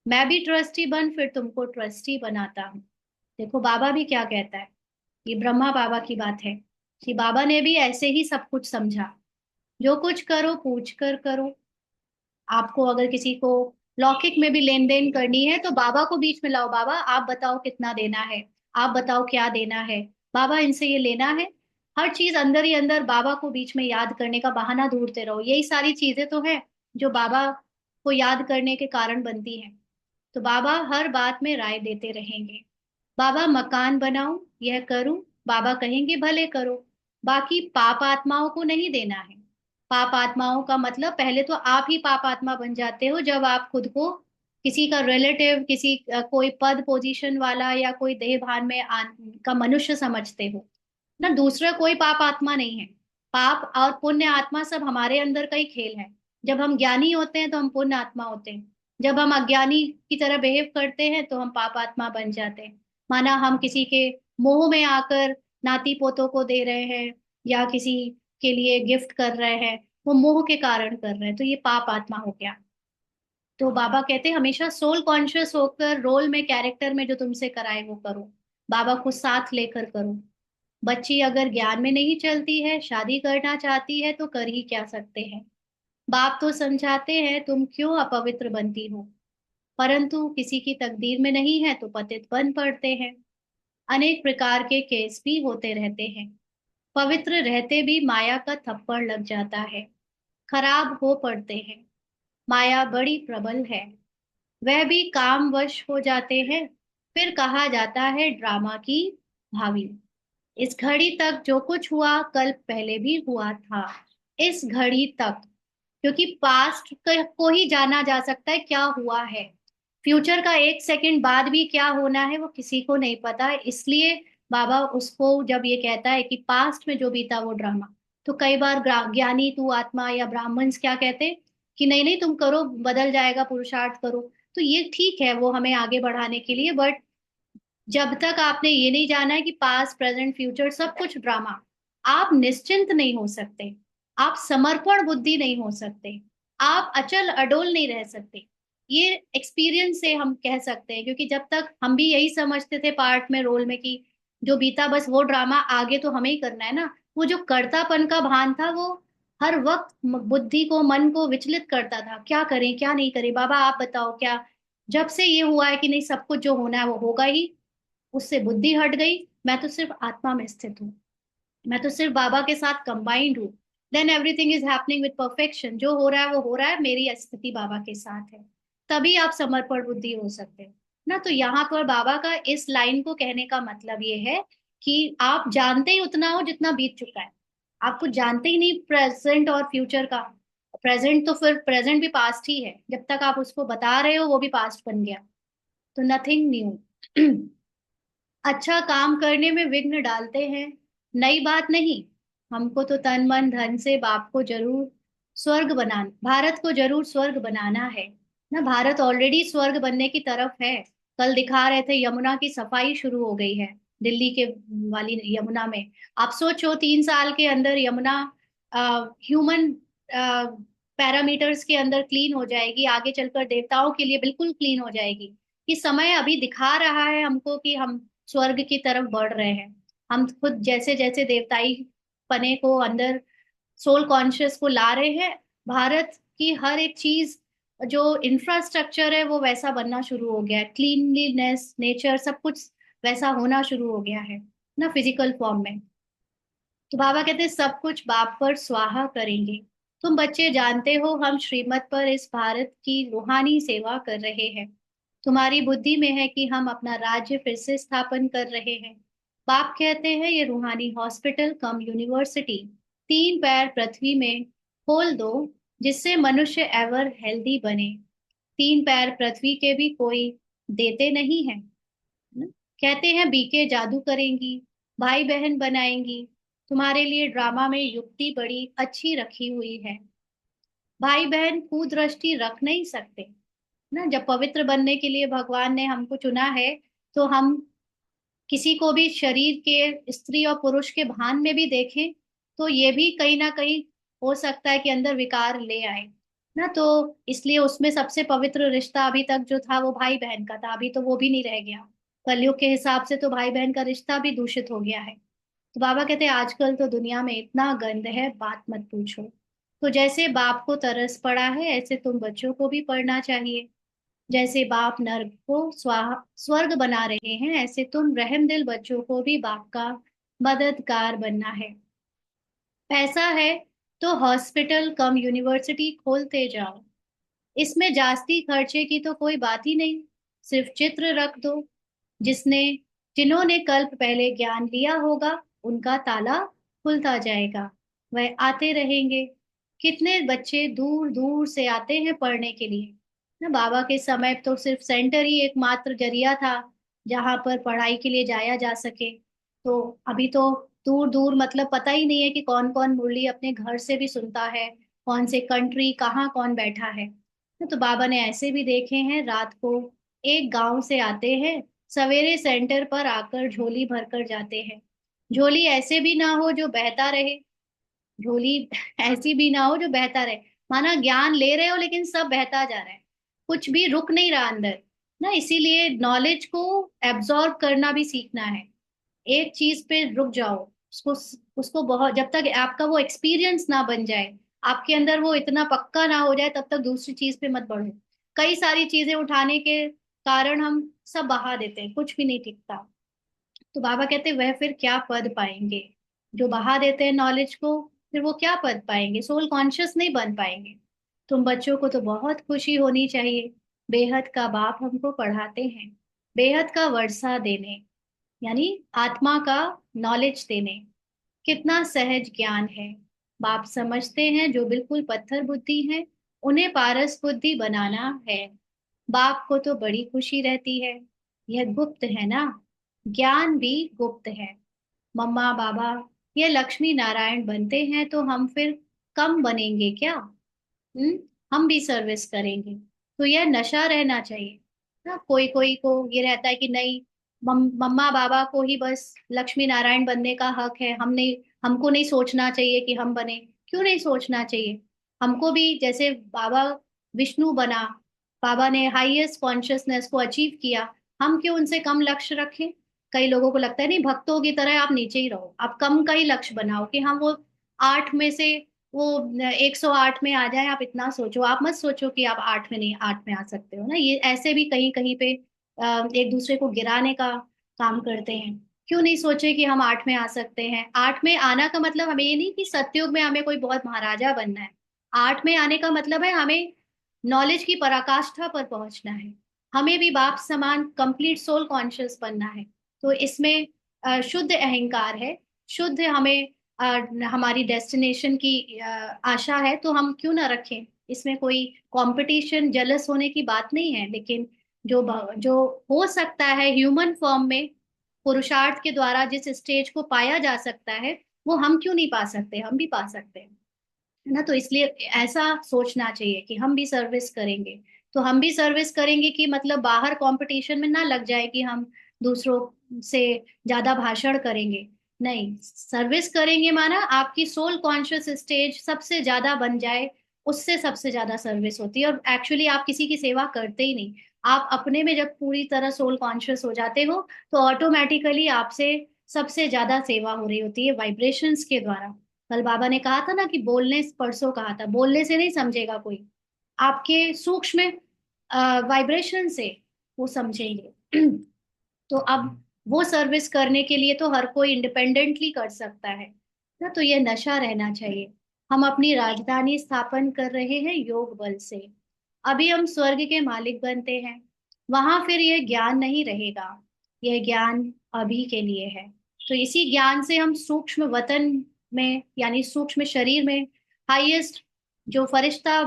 मैं भी ट्रस्टी बन फिर तुमको ट्रस्टी बनाता हूँ। देखो बाबा भी क्या कहता है, ये ब्रह्मा बाबा की बात है कि बाबा ने भी ऐसे ही सब कुछ समझा। जो कुछ करो पूछ कर करो। आपको अगर किसी को लौकिक में भी लेन देन करनी है तो बाबा को बीच में लाओ, बाबा आप बताओ कितना देना है, आप बताओ क्या देना है, बाबा इनसे ये लेना है। हर चीज अंदर ही अंदर बाबा को बीच में याद करने का बहाना ढूंढते रहो। यही सारी चीजें तो है जो बाबा को याद करने के कारण बनती हैं। तो बाबा हर बात में राय देते रहेंगे। बाबा मकान बनाऊं यह करूं, बाबा कहेंगे भले करो। बाकी पाप आत्माओं को नहीं देना है। पाप आत्माओं का मतलब पहले तो आप ही पाप आत्मा बन जाते हो जब आप खुद को किसी का रिलेटिव, किसी कोई पद पोजीशन वाला या कोई देह भान में का मनुष्य समझते हो ना। दूसरा कोई पाप आत्मा नहीं है। पाप और पुण्य आत्मा सब हमारे अंदर का ही खेल है। जब हम ज्ञानी होते हैं तो हम पुण्य आत्मा होते हैं। जब हम अज्ञानी की तरह बिहेव करते हैं तो हम पाप आत्मा बन जाते हैं। माना हम किसी के मोह में आकर नाती पोतों को दे रहे हैं या किसी के लिए गिफ्ट कर रहे हैं, वो मोह के कारण कर रहे हैं, तो ये पाप आत्मा हो गया। तो बाबा कहते हैं हमेशा सोल कॉन्शियस होकर रोल में, कैरेक्टर में जो तुमसे कराए वो करो। बाबा को साथ लेकर करो। बच्ची अगर ज्ञान में नहीं चलती है, शादी करना चाहती है तो कर ही क्या सकते हैं। बाप तो समझाते हैं तुम क्यों अपवित्र बनती हो, परंतु किसी की तकदीर में नहीं है तो पतित बन पड़ते हैं। अनेक प्रकार के केस भी होते रहते हैं। पवित्र रहते भी माया का थप्पड़ लग जाता है, खराब हो पड़ते हैं। माया बड़ी प्रबल है, वह भी कामवश हो जाते हैं। फिर कहा जाता है ड्रामा की भावी। इस घड़ी तक जो कुछ हुआ कल पहले भी हुआ था। इस घड़ी तक, क्योंकि पास्ट को ही जाना जा सकता है क्या हुआ है। फ्यूचर का एक सेकंड बाद भी क्या होना है वो किसी को नहीं पता है। इसलिए बाबा उसको जब ये कहता है कि पास्ट में जो बीता वो ड्रामा, तो कई बार ज्ञानी तू आत्मा या ब्राह्मण्स क्या कहते कि नहीं नहीं तुम करो, बदल जाएगा, पुरुषार्थ करो। तो ये ठीक है वो हमें आगे बढ़ाने के लिए, बट जब तक आपने ये नहीं जाना है कि पास्ट प्रेजेंट फ्यूचर सब कुछ ड्रामा, आप निश्चिंत नहीं हो सकते। आप समर्पण बुद्धि नहीं हो सकते। आप अचल अडोल नहीं रह सकते। ये एक्सपीरियंस से हम कह सकते हैं, क्योंकि जब तक हम भी यही समझते थे पार्ट में, रोल में, कि जो बीता बस वो ड्रामा, आगे तो हमें ही करना है ना। वो जो कर्तापन का भान था वो हर वक्त बुद्धि को, मन को विचलित करता था। क्या करें क्या नहीं करें, बाबा आप बताओ क्या। जब से ये हुआ है कि नहीं सब कुछ जो होना है वो होगा ही, उससे बुद्धि हट गई। मैं तो सिर्फ आत्मा में स्थित हूँ, मैं तो सिर्फ बाबा के साथ कंबाइंड हूँ। Then everything is happening with perfection. जो हो रहा है वो हो रहा है, मेरी स्थिति बाबा के साथ है। तभी आप समर्पण बुद्धि हो सकते हैं ना। तो यहाँ पर बाबा का इस लाइन को कहने का मतलब ये है कि आप जानते ही उतना हो जितना बीत चुका है। आप कुछ जानते ही नहीं प्रेजेंट और फ्यूचर का। प्रेजेंट तो फिर प्रेजेंट भी पास्ट ही है, जब तक आप उसको बता रहे हो वो भी पास्ट बन गया। तो नथिंग न्यू। अच्छा काम करने में विघ्न डालते हैं, नई बात नहीं। हमको तो तन मन धन से बाप को जरूर स्वर्ग बनाना, भारत को जरूर स्वर्ग बनाना है ना। भारत ऑलरेडी स्वर्ग बनने की तरफ है। कल दिखा रहे थे यमुना की सफाई शुरू हो गई है, दिल्ली के वाली यमुना में। आप सोचो 3 साल के अंदर यमुना ह्यूमन पैरामीटर्स के अंदर क्लीन हो जाएगी, आगे चलकर देवताओं के लिए बिल्कुल क्लीन हो जाएगी। कि समय अभी दिखा रहा है हमको कि हम स्वर्ग की तरफ बढ़ रहे हैं। हम खुद जैसे जैसे देवताई पने को अंदर, सोल कॉन्शियस को ला रहे हैं। भारत की हर एक चीज, जो इंफ्रास्ट्रक्चर है वो वैसा बनना शुरू हो गया है। क्लीनलीनेस, नेचर, सब कुछ वैसा होना शुरू हो गया है ना, फिजिकल फॉर्म में। तो बाबा कहते हैं सब कुछ बाप पर स्वाहा करेंगे। तुम बच्चे जानते हो हम श्रीमत पर इस भारत की रूहानी सेवा कर रहे हैं। तुम्हारी बुद्धि में है कि हम अपना राज्य फिर से स्थापन कर रहे हैं। बाप कहते हैं ये रूहानी हॉस्पिटल कम यूनिवर्सिटी 3 पैर पृथ्वी में खोल दो, जिससे मनुष्य एवर हेल्दी बने। 3 पैर पृथ्वी के भी कोई देते नहीं है ना? कहते हैं बीके जादू करेंगी, भाई बहन बनाएंगी। तुम्हारे लिए ड्रामा में युक्ति बड़ी अच्छी रखी हुई है। भाई बहन कुदृष्टि रख नहीं सकते ना। जब पवित्र बनने के लिए भगवान ने हमको चुना है तो हम किसी को भी शरीर के स्त्री और पुरुष के भान में भी देखें तो ये भी कहीं ना कहीं हो सकता है कि अंदर विकार ले आए ना। तो इसलिए उसमें सबसे पवित्र रिश्ता अभी तक जो था वो भाई बहन का था, अभी तो वो भी नहीं रह गया। कलयुग के हिसाब से तो भाई बहन का रिश्ता भी दूषित हो गया है। तो बाबा कहते हैं आजकल तो दुनिया में इतना गंद है, बात मत पूछो। तो जैसे बाप को तरस पड़ा है ऐसे तुम बच्चों को भी पढ़ना चाहिए। जैसे बाप नर्क को स्वर्ग बना रहे हैं ऐसे तुम रहमदिल बच्चों को भी बाप का मददगार बनना है। पैसा है तो हॉस्पिटल कम यूनिवर्सिटी खोलते जाओ, इसमें जास्ती खर्चे की तो कोई बात ही नहीं। सिर्फ चित्र रख दो। जिसने जिन्होंने कल्प पहले ज्ञान लिया होगा उनका ताला खुलता जाएगा, वह आते रहेंगे। कितने बच्चे दूर दूर से आते हैं पढ़ने के लिए ना। बाबा के समय तो सिर्फ सेंटर ही एकमात्र जरिया था जहां पर पढ़ाई के लिए जाया जा सके। तो अभी तो दूर दूर मतलब पता ही नहीं है कि कौन कौन मुरली अपने घर से भी सुनता है, कौन से कंट्री कहाँ कौन बैठा है। तो बाबा ने ऐसे भी देखे हैं रात को एक गांव से आते हैं, सवेरे सेंटर पर आकर झोली भरकर जाते हैं। झोली ऐसे भी ना हो जो बहता रहे, झोली ऐसी भी ना हो जो बहता रहे। माना ज्ञान ले रहे हो लेकिन सब बहता जा रहा है, कुछ भी रुक नहीं रहा अंदर ना। इसीलिए नॉलेज को एब्जॉर्ब करना भी सीखना है। एक चीज पे रुक जाओ, उसको उसको बहुत, जब तक आपका वो एक्सपीरियंस ना बन जाए, आपके अंदर वो इतना पक्का ना हो जाए, तब तक दूसरी चीज पे मत बढ़ो। कई सारी चीजें उठाने के कारण हम सब बहा देते हैं, कुछ भी नहीं टिकता। तो बाबा कहते हैं वह फिर क्या पद पाएंगे। जो बहा देते हैं नॉलेज को, फिर वो क्या पद पाएंगे, सोल कॉन्शियस नहीं बन पाएंगे। तुम बच्चों को तो बहुत खुशी होनी चाहिए, बेहद का बाप हमको पढ़ाते हैं। बेहद का वर्षा देने यानी आत्मा का नॉलेज देने। कितना सहज ज्ञान है। बाप समझते हैं जो बिल्कुल पत्थर बुद्धि है उन्हें पारस बुद्धि बनाना है। बाप को तो बड़ी खुशी रहती है। यह गुप्त है ना, ज्ञान भी गुप्त है। मम्मा बाबा ये लक्ष्मी नारायण बनते हैं तो हम फिर कम बनेंगे क्या? हम्म, हम भी सर्विस करेंगे। तो यह नशा रहना चाहिए ना। कोई कोई को ये रहता है कि नहीं, मम्मा बाबा को ही बस लक्ष्मी नारायण बनने का हक है, हम नहीं, हमको नहीं सोचना चाहिए कि हम बने। क्यों नहीं सोचना चाहिए? हमको भी जैसे बाबा विष्णु बना, बाबा ने हाईएस्ट कॉन्शियसनेस को अचीव किया, हम क्यों उनसे कम लक्ष्य रखें? कई लोगों को लगता है नहीं, भक्तों की तरह आप नीचे ही रहो, आप कम का ही लक्ष्य बनाओ कि हम वो 8 में से वो 108 में आ जाए। आप इतना सोचो, आप मत सोचो कि आप 8 में नहीं 8 में आ सकते हो ना। ये ऐसे भी कहीं कहीं पे एक दूसरे को गिराने का काम करते हैं। क्यों नहीं सोचे कि हम 8 में आ सकते हैं? 8 में आना का मतलब हमें ये नहीं कि सतयुग में हमें कोई बहुत महाराजा बनना है। 8 में आने का मतलब है हमें नॉलेज की पराकाष्ठा पर पहुंचना है। हमें भी बाप समान कंप्लीट सोल कॉन्शियस बनना है। तो इसमें शुद्ध अहंकार है, शुद्ध हमें अ, हमारी डेस्टिनेशन की आशा है, तो हम क्यों ना रखें। इसमें कोई कंपटीशन जलस होने की बात नहीं है। लेकिन जो हो सकता है ह्यूमन फॉर्म में पुरुषार्थ के द्वारा जिस स्टेज को पाया जा सकता है, वो हम क्यों नहीं पा सकते? हम भी पा सकते हैं, है ना। तो इसलिए ऐसा सोचना चाहिए कि हम भी सर्विस करेंगे। तो हम भी सर्विस करेंगे कि मतलब बाहर कंपटीशन में ना लग जाए कि हम दूसरों से ज्यादा भाषण करेंगे। नहीं, सर्विस करेंगे माना आपकी सोल कॉन्शियस स्टेज सबसे ज्यादा बन जाए, उससे सबसे ज्यादा सर्विस होती है। और एक्चुअली आप किसी की सेवा करते ही नहीं, आप अपने में जब पूरी तरह सोल कॉन्शियस हो जाते हो तो ऑटोमेटिकली आपसे सबसे ज्यादा सेवा हो रही होती है वाइब्रेशंस के द्वारा। कल बाबा ने कहा था ना कि बोलने, परसों कहा था, बोलने से नहीं समझेगा कोई, आपके सूक्ष्म वाइब्रेशन से वो समझेंगे। तो अब वो सर्विस करने के लिए तो हर कोई इंडिपेंडेंटली कर सकता है ना। तो ये नशा रहना चाहिए। हम अपनी राजधानी स्थापन कर रहे हैं योग बल से। अभी हम स्वर्ग के मालिक बनते हैं, वहां फिर ये ज्ञान नहीं रहेगा। यह ज्ञान अभी के लिए है। तो इसी ज्ञान से हम सूक्ष्म वतन में यानी सूक्ष्म शरीर में हाईएस्ट जो फरिश्ता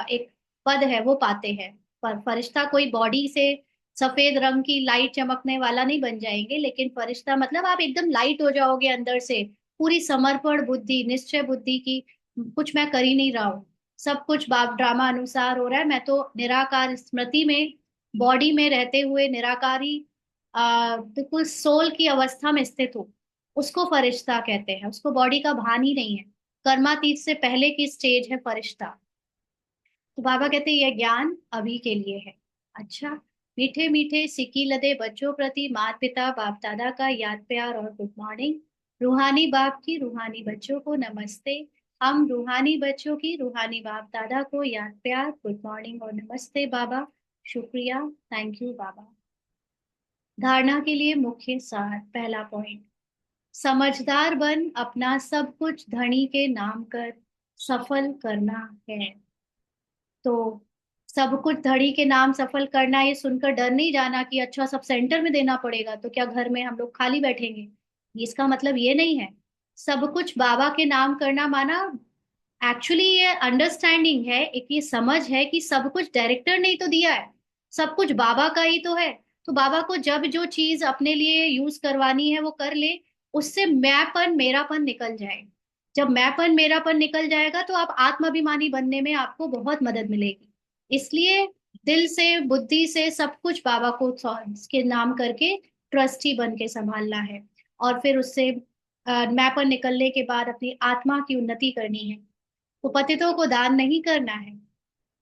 एक पद है वो पाते हैं। पर फरिश्ता कोई बॉडी से सफेद रंग की लाइट चमकने वाला नहीं बन जाएंगे, लेकिन फरिश्ता मतलब आप एकदम लाइट हो जाओगे अंदर से। पूरी समर्पण बुद्धि, निश्चय बुद्धि की, कुछ मैं कर ही नहीं रहा हूँ, सब कुछ बाप ड्रामा अनुसार हो रहा है। मैं तो निराकार स्मृति में, बॉडी में रहते हुए निराकारी बिल्कुल सोल की अवस्था में स्थित हो, उसको फरिश्ता कहते हैं। उसको बॉडी का भान ही नहीं है। कर्मातीत से पहले की स्टेज है फरिश्ता। तो बाबा कहते हैं यह ज्ञान अभी के लिए है। अच्छा, मीठे मीठे सिक्की लदे बच्चों प्रति माता पिता बाप दादा का याद प्यार और गुड मॉर्निंग। रूहानी बाप की रूहानी बच्चों को नमस्ते। हम रूहानी बच्चों की रूहानी बाप दादा को याद प्यार गुड मॉर्निंग और नमस्ते बाबा। शुक्रिया, थैंक यू बाबा। धारणा के लिए मुख्य सार। पहला पॉइंट, समझदार बन अपना सब कुछ धनी के नाम कर सफल करना है। तो सब कुछ धड़ी के नाम सफल करना, ये सुनकर डर नहीं जाना कि अच्छा सब सेंटर में देना पड़ेगा तो क्या घर में हम लोग खाली बैठेंगे। इसका मतलब ये नहीं है। सब कुछ बाबा के नाम करना माना, एक्चुअली ये अंडरस्टैंडिंग है, एक ये समझ है कि सब कुछ डायरेक्टर ने ही तो दिया है, सब कुछ बाबा का ही तो है। तो बाबा को जब जो चीज अपने लिए यूज करवानी है वो कर ले, उससे मैंपन मेरापन निकल जाए। जब मैंपन मेरापन निकल जाएगा तो आप आत्माभिमानी बनने में आपको बहुत मदद मिलेगी। इसलिए दिल से बुद्धि से सब कुछ बाबा को के नाम करके ट्रस्टी बन के संभालना है। और फिर उससे मैंपन निकलने के बाद अपनी आत्मा की उन्नति करनी है। उपतितों को दान नहीं करना है,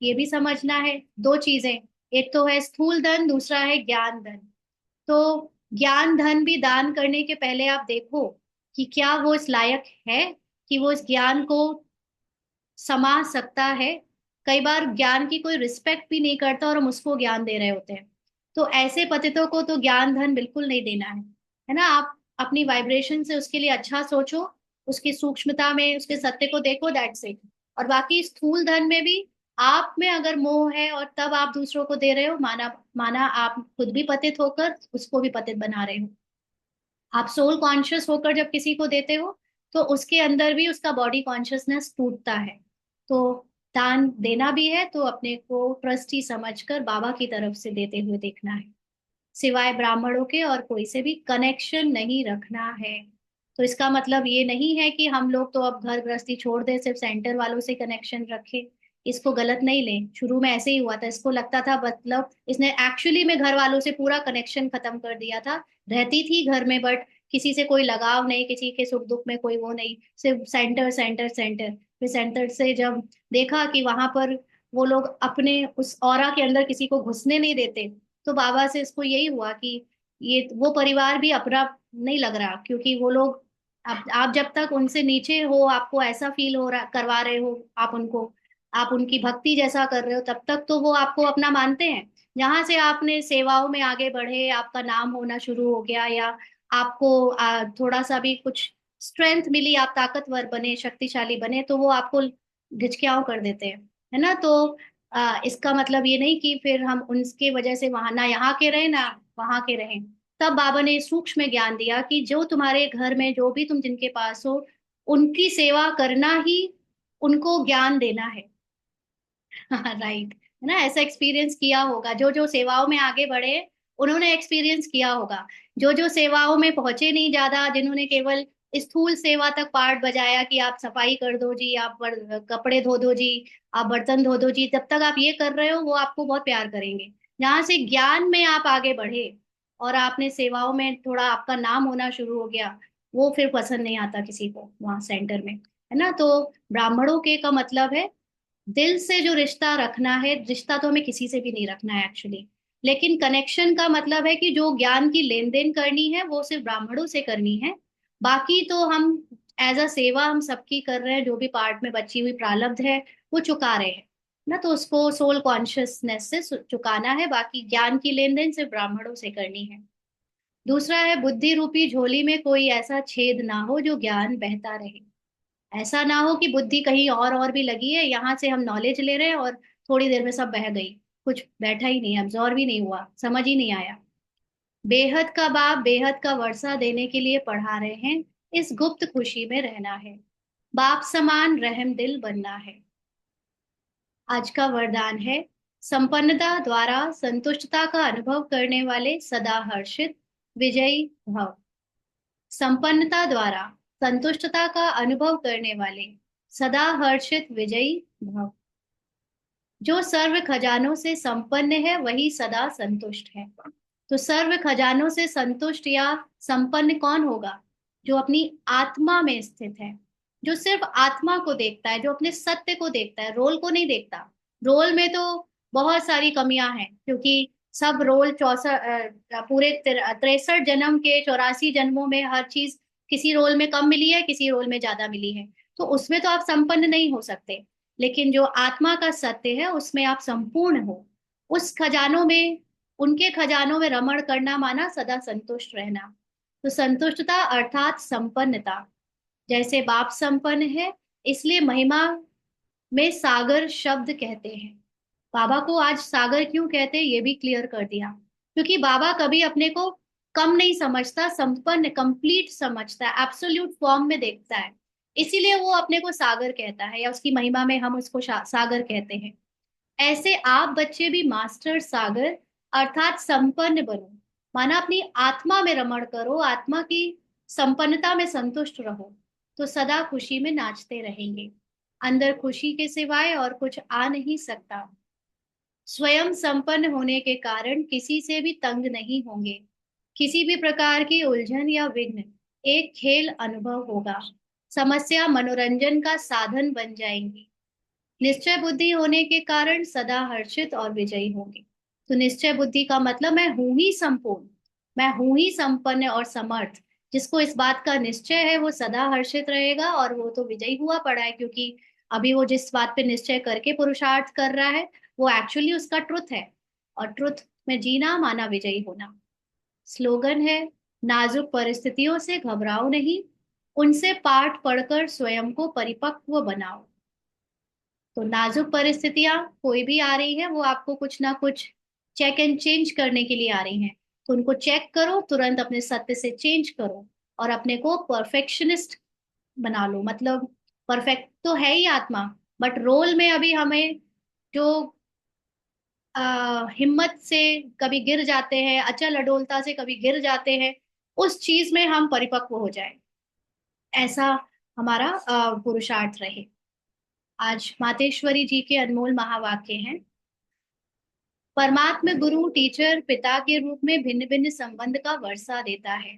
ये भी समझना है। दो चीजें, एक तो है स्थूल धन, दूसरा है ज्ञान धन। तो ज्ञान धन भी दान करने के पहले आप देखो कि क्या वो इस लायक है कि वो इस ज्ञान को समा सकता है। कई बार ज्ञान की कोई रिस्पेक्ट भी नहीं करता और हम उसको ज्ञान दे रहे होते हैं। तो ऐसे पतितों को तो ज्ञान धन बिल्कुल नहीं देना है ना। आप अपनी वाइब्रेशन से उसके लिए अच्छा सोचो, उसकी सूक्ष्मता में उसके सत्य को देखो, दैट्स इट। और बाकी स्थूल धन में भी आप में अगर मोह है और तब आप दूसरों को दे रहे हो, माना माना आप खुद भी पतित होकर उसको भी पतित बना रहे हो। आप सोल कॉन्शियस होकर जब किसी को देते हो तो उसके अंदर भी उसका बॉडी कॉन्शियसनेस टूटता है। तो दान देना भी है तो अपने को ट्रस्टी समझकर बाबा की तरफ से देते हुए देखना है। सिवाय ब्राह्मणों के और कोई से भी कनेक्शन नहीं रखना है। तो इसका मतलब ये नहीं है कि हम लोग तो अब घर गृहस्थी छोड़ दे, सिर्फ सेंटर वालों से कनेक्शन रखे। इसको गलत नहीं लें, शुरू में ऐसे ही हुआ था, इसको लगता था मतलब इसने एक्चुअली में घर वालों से पूरा कनेक्शन खत्म कर दिया था। रहती थी घर में बट किसी से कोई लगाव नहीं, किसी के सुख दुख में कोई वो नहीं, सिर्फ सेंटर सेंटर सेंटर। फिर सेंटर से जब देखा कि वहां पर वो लोग अपने उस ऑरा के अंदर किसी को घुसने नहीं देते, तो बाबा से इसको यही हुआ कि ये वो परिवार भी अपना नहीं लग रहा, क्योंकि वो लोग आप जब तक उनसे नीचे हो, आपको ऐसा फील हो रहा करवा रहे हो, आप उनकी भक्ति जैसा कर रहे हो, तब तक तो वो आपको अपना मानते हैं। जहां से आपने सेवाओं में आगे बढ़े, आपका नाम होना शुरू हो गया, या आपको थोड़ा सा भी कुछ स्ट्रेंथ मिली, आप ताकतवर बने, शक्तिशाली बने, तो वो आपको घिचकियाव कर देते हैं, है ना। तो इसका मतलब ये नहीं कि फिर हम उनके वजह से वहां ना यहाँ के रहे ना वहां के रहें। तब बाबा ने सूक्ष्म ज्ञान दिया कि जो तुम्हारे घर में जो भी तुम जिनके पास हो, उनकी सेवा करना ही उनको ज्ञान देना है। राइट, है ना। ऐसा एक्सपीरियंस किया होगा, जो जो सेवाओं में आगे बढ़े उन्होंने एक्सपीरियंस किया होगा। जो जो सेवाओं में पहुंचे नहीं ज्यादा, जिन्होंने केवल स्थूल सेवा तक पार्ट बजाया कि आप सफाई कर दो जी, आप कपड़े धो दो जी, आप बर्तन धो दो जी, जब तक आप ये कर रहे हो वो आपको बहुत प्यार करेंगे। जहां से ज्ञान में आप आगे बढ़े और आपने सेवाओं में थोड़ा आपका नाम होना शुरू हो गया, वो फिर पसंद नहीं आता किसी को वहां सेंटर में, है ना। तो ब्राह्मणों के का मतलब है दिल से जो रिश्ता रखना है। रिश्ता तो हमें किसी से भी नहीं रखना है एक्चुअली, लेकिन कनेक्शन का मतलब है कि जो ज्ञान की लेन देन करनी है वो सिर्फ ब्राह्मणों से करनी है। बाकी तो हम एज अ सेवा हम सबकी कर रहे हैं, जो भी पार्ट में बची हुई प्रारब्ध है वो चुका रहे हैं ना। तो उसको सोल कॉन्शियसनेस से चुकाना है, बाकी ज्ञान की लेन देन सिर्फ ब्राह्मणों से करनी है। दूसरा है बुद्धि रूपी झोली में कोई ऐसा छेद ना हो जो ज्ञान बहता रहे। ऐसा ना हो कि बुद्धि कहीं और भी लगी है, यहाँ से हम नॉलेज ले रहे हैं और थोड़ी देर में सब बह गई, कुछ बैठा ही नहीं, अब्जॉर्व ही नहीं हुआ, समझ ही नहीं आया। बेहद का बाप बेहद का वर्षा देने के लिए पढ़ा रहे हैं, इस गुप्त खुशी में रहना है, बाप समान रहम दिल बनना है। आज का वरदान है, संपन्नता द्वारा संतुष्टता का अनुभव करने वाले सदा हर्षित विजयी भव। संपन्नता द्वारा संतुष्टता का अनुभव करने वाले सदा हर्षित विजयी भव। जो सर्व खजानों से संपन्न है वही सदा संतुष्ट है। तो सर्व खजानों से संतुष्ट या संपन्न कौन होगा? जो अपनी आत्मा में स्थित है, जो सिर्फ आत्मा को देखता है, जो अपने सत्य को देखता है, रोल को नहीं देखता। रोल में तो बहुत सारी कमियां हैं, क्योंकि सब रोल 64 पूरे 63 जन्म के 84 जन्मों में हर चीज किसी रोल में कम मिली है, किसी रोल में ज्यादा मिली है, तो उसमें तो आप संपन्न नहीं हो सकते। लेकिन जो आत्मा का सत्य है उसमें आप संपूर्ण हो। उस खजानों में, उनके खजानों में रमण करना माना सदा संतुष्ट रहना। तो संतुष्टता अर्थात संपन्नता। जैसे बाप संपन्न है, इसलिए महिमा में सागर शब्द कहते हैं। बाबा को आज सागर क्यों कहते हैं ये भी क्लियर कर दिया, क्योंकि बाबा कभी अपने को कम नहीं समझता, संपन्न कंप्लीट समझता है, एब्सोल्यूट फॉर्म में देखता है। इसीलिए वो अपने को सागर कहता है, या उसकी महिमा में हम उसको सागर कहते हैं। ऐसे आप बच्चे भी मास्टर सागर अर्थात संपन्न बनो। माना अपनी आत्मा में रमण करो, आत्मा की संपन्नता में संतुष्ट रहो, तो सदा खुशी में नाचते रहेंगे। अंदर खुशी के सिवाय और कुछ आ नहीं सकता। स्वयं संपन्न होने के कारण किसी से भी तंग नहीं होंगे। किसी भी प्रकार की उलझन या विघ्न एक खेल अनुभव होगा। समस्या मनोरंजन का साधन बन जाएंगी। निश्चय बुद्धि होने के कारण सदा हर्षित और विजयी होंगे। तो निश्चय बुद्धि का मतलब मैं हूं ही संपूर्ण, मैं हूं ही संपन्न और समर्थ। जिसको इस बात का निश्चय है वो सदा हर्षित रहेगा, और वो तो विजयी हुआ पड़ा है, क्योंकि अभी वो जिस बात पे निश्चय करके पुरुषार्थ कर रहा है वो एक्चुअली उसका ट्रुथ है। और ट्रुथ में जीना माना विजयी होना। स्लोगन है, नाजुक परिस्थितियों से घबराओ नहीं, उनसे पाठ पढ़कर स्वयं को परिपक्व बनाओ। तो नाजुक परिस्थितियां कोई भी आ रही है, वो आपको कुछ ना कुछ चेक एंड चेंज करने के लिए आ रही हैं। तो उनको चेक करो, तुरंत अपने सत्य से चेंज करो, और अपने को परफेक्शनिस्ट बना लो। मतलब परफेक्ट तो है ही आत्मा, बट रोल में अभी हमें जो हिम्मत से कभी गिर जाते हैं, अचल अडोलता से कभी गिर जाते हैं, उस चीज में हम परिपक्व हो जाए, ऐसा हमारा पुरुषार्थ रहे। आज मातेश्वरी जी के अनमोल महावाक्य हैं। परमात्मा गुरु टीचर पिता के रूप में भिन्न भिन्न संबंध का वर्षा देता है।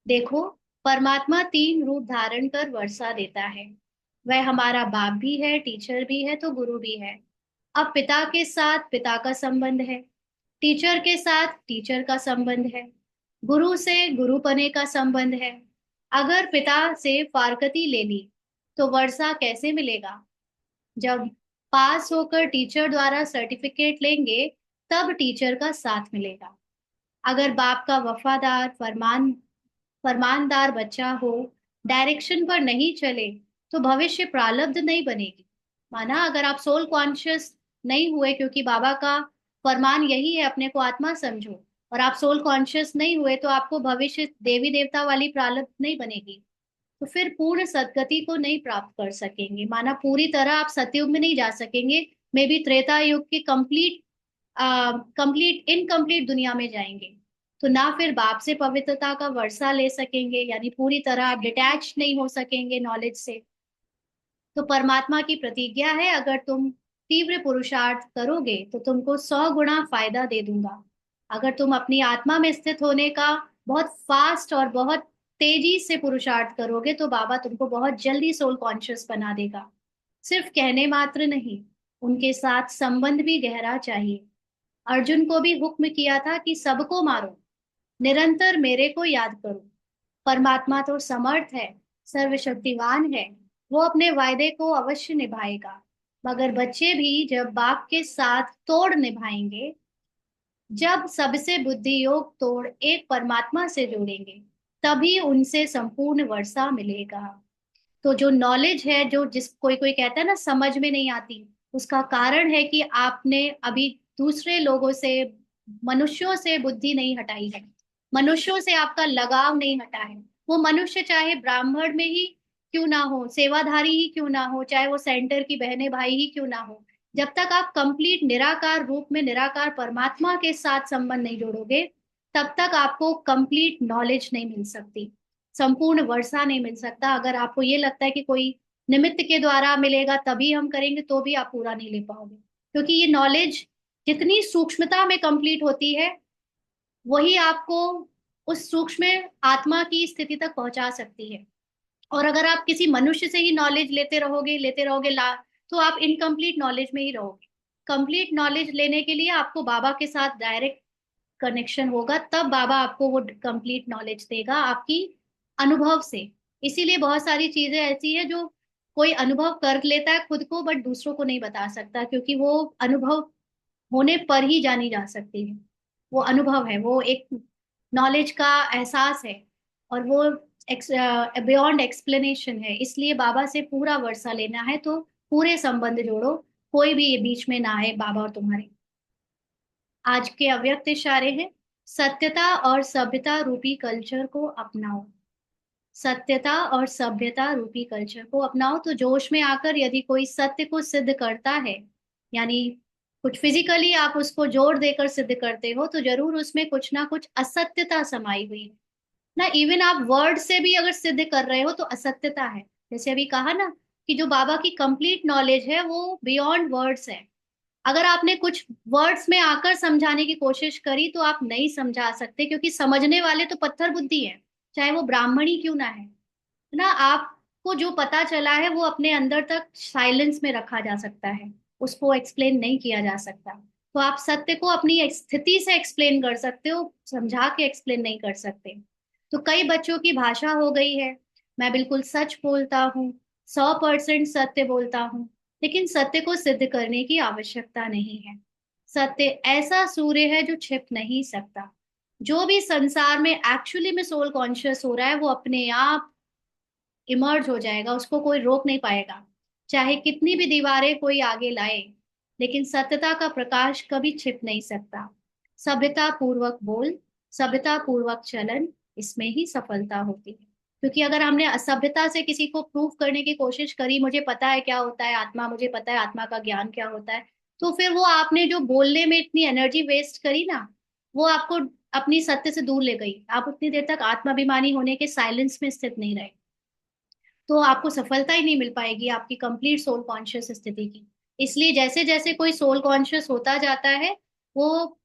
देखो, परमात्मा 3 रूप धारण कर वर्षा देता है। वह हमारा बाप भी है, टीचर भी है, तो गुरु भी है। अब पिता के साथ पिता का संबंध है, टीचर के साथ टीचर का संबंध है, गुरु से गुरुपने का संबंध है। अगर पिता से फारकती ले ली तो वर्षा कैसे मिलेगा? जब पास होकर टीचर द्वारा सर्टिफिकेट लेंगे, तब टीचर का साथ मिलेगा। अगर बाप का वफादार फरमानदार बच्चा हो, डायरेक्शन पर नहीं चले, तो भविष्य प्रारब्ध नहीं बनेगी। माना अगर आप सोल कॉन्शियस नहीं हुए, क्योंकि बाबा का फरमान यही है अपने को आत्मा समझो, और आप सोल कॉन्शियस नहीं हुए, तो आपको भविष्य देवी देवता वाली प्रारब्ध नहीं बनेगी। तो फिर पूर्ण सदगति को नहीं प्राप्त कर सकेंगे। माना पूरी तरह आप सतयुग में नहीं जा सकेंगे, मे बी त्रेता युग की कंप्लीट इनकम्प्लीट दुनिया में जाएंगे। तो ना फिर बाप से पवित्रता का वर्षा ले सकेंगे, यानी पूरी तरह आप डिटैच नहीं हो सकेंगे नॉलेज से। तो परमात्मा की प्रतिज्ञा है, अगर तुम तीव्र पुरुषार्थ करोगे तो तुमको 100 गुना फायदा दे दूंगा। अगर तुम अपनी आत्मा में स्थित होने का बहुत फास्ट और बहुत तेजी से पुरुषार्थ करोगे, तो बाबा तुमको बहुत जल्दी सोल कॉन्शियस बना देगा। सिर्फ कहने मात्र नहीं, उनके साथ संबंध भी गहरा चाहिए। अर्जुन को भी हुक्म किया था कि सबको मारो, निरंतर मेरे को याद करो। परमात्मा तो समर्थ है, सर्वशक्तिवान है, वो अपने वायदे को अवश्य निभाएगा। मगर बच्चे भी जब बाप के साथ तोड़ निभाएंगे, जब सबसे बुद्धि योग तोड़ एक परमात्मा से जोड़ेंगे, तभी उनसे संपूर्ण वर्षा मिलेगा। तो जो नॉलेज है, जो जिस कोई कोई कहता है ना समझ में नहीं आती, उसका कारण है कि आपने अभी दूसरे लोगों से, मनुष्यों से बुद्धि नहीं हटाई है, मनुष्यों से आपका लगाव नहीं हटा है। वो मनुष्य चाहे ब्राह्मण में ही क्यों ना हो, सेवाधारी ही क्यों ना हो, चाहे वो सेंटर की बहने भाई ही क्यों ना हो, जब तक आप कंप्लीट निराकार रूप में निराकार परमात्मा के साथ संबंध नहीं जोड़ोगे, तब तक आपको कंप्लीट नॉलेज नहीं मिल सकती, संपूर्ण वर्षा नहीं मिल सकता। अगर आपको ये लगता है कि कोई निमित्त के द्वारा मिलेगा तभी हम करेंगे, तो भी आप पूरा नहीं ले पाओगे, क्योंकि ये नॉलेज जितनी सूक्ष्मता में कंप्लीट होती है, वही आपको उस सूक्ष्म आत्मा की स्थिति तक पहुंचा सकती है। और अगर आप किसी मनुष्य से ही नॉलेज लेते रहोगे ला, तो आप इनकम्प्लीट नॉलेज में ही रहोगे। कंप्लीट नॉलेज लेने के लिए आपको बाबा के साथ डायरेक्ट कनेक्शन होगा, तब बाबा आपको वो कंप्लीट नॉलेज देगा आपकी अनुभव से। इसीलिए बहुत सारी चीजें ऐसी है जो कोई अनुभव कर लेता है खुद को, बट दूसरों को नहीं बता सकता, क्योंकि वो अनुभव होने पर ही जानी जा सकती है। वो अनुभव है, वो एक नॉलेज का एहसास है, और वो बियॉन्ड एक्सप्लेनेशन है। इसलिए बाबा से पूरा वर्षा लेना है तो पूरे संबंध जोड़ो, कोई भी ये बीच में ना आए बाबा और तुम्हारे। आज के अव्यक्त इशारे हैं, सत्यता और सभ्यता रूपी कल्चर को अपनाओ। सत्यता और सभ्यता रूपी कल्चर को अपनाओ, तो जोश में आकर यदि कोई सत्य को सिद्ध करता है, यानी कुछ फिजिकली आप उसको जोर देकर सिद्ध करते हो, तो जरूर उसमें कुछ ना कुछ असत्यता समाई हुई है ना। इवन आप वर्ड से भी अगर सिद्ध कर रहे हो तो असत्यता है। जैसे अभी कहा ना कि जो बाबा की कंप्लीट नॉलेज है वो बियॉन्ड वर्ड्स है। अगर आपने कुछ वर्ड्स में आकर समझाने की कोशिश करी तो आप नहीं समझा सकते, क्योंकि समझने वाले तो पत्थर बुद्धि है, चाहे वो ब्राह्मण ही क्यों ना है ना। आपको जो पता चला है वो अपने अंदर तक साइलेंस में रखा जा सकता है, उसको एक्सप्लेन नहीं किया जा सकता। तो आप सत्य को अपनी स्थिति से एक्सप्लेन कर सकते हो, समझा के एक्सप्लेन नहीं कर सकते। तो कई बच्चों की भाषा हो गई है, मैं बिल्कुल सच बोलता हूँ, 100% सत्य बोलता हूँ, लेकिन सत्य को सिद्ध करने की आवश्यकता नहीं है। सत्य ऐसा सूर्य है जो छिप नहीं सकता। जो भी संसार में एक्चुअली में सोल कॉन्शियस हो रहा है वो अपने आप इमर्ज हो जाएगा, उसको कोई रोक नहीं पाएगा, चाहे कितनी भी दीवारें कोई आगे लाए। लेकिन सत्यता का प्रकाश कभी छिप नहीं सकता। सभ्यता पूर्वक बोल, सभ्यता पूर्वक चलन, इसमें ही सफलता होती है। क्योंकि अगर हमने असभ्यता से किसी को प्रूव करने की कोशिश करी, मुझे पता है क्या होता है आत्मा, मुझे पता है आत्मा का ज्ञान क्या होता है, तो फिर वो आपने जो बोलने में इतनी एनर्जी वेस्ट करी ना, वो आपको अपनी सत्य से दूर ले गई। आप उतनी देर तक आत्माभिमानी होने के साइलेंस में स्थित नहीं रहे, तो आपको सफलता ही नहीं मिल पाएगी आपकी कंप्लीट सोल कॉन्शियस स्थिति की। इसलिए जैसे जैसे कोई सोल कॉन्शियस होता जाता है, वो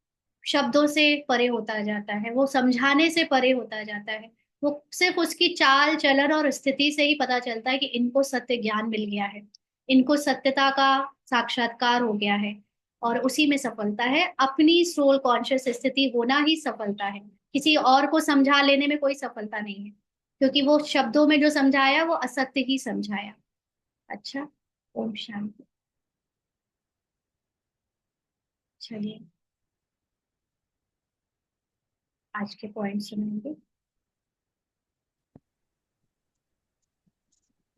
शब्दों से परे होता जाता है, वो समझाने से परे होता जाता है। वो सिर्फ उसकी चाल चलन और स्थिति से ही पता चलता है कि इनको सत्य ज्ञान मिल गया है, इनको सत्यता का साक्षात्कार हो गया है। और उसी में सफलता है, अपनी सोल कॉन्शियस स्थिति होना ही सफलता है। किसी और को समझा लेने में कोई सफलता नहीं है, क्योंकि वो शब्दों में जो समझाया वो असत्य ही समझाया। अच्छा, ओम शांति। चलिए, आज के पॉइंट सुनेंगे।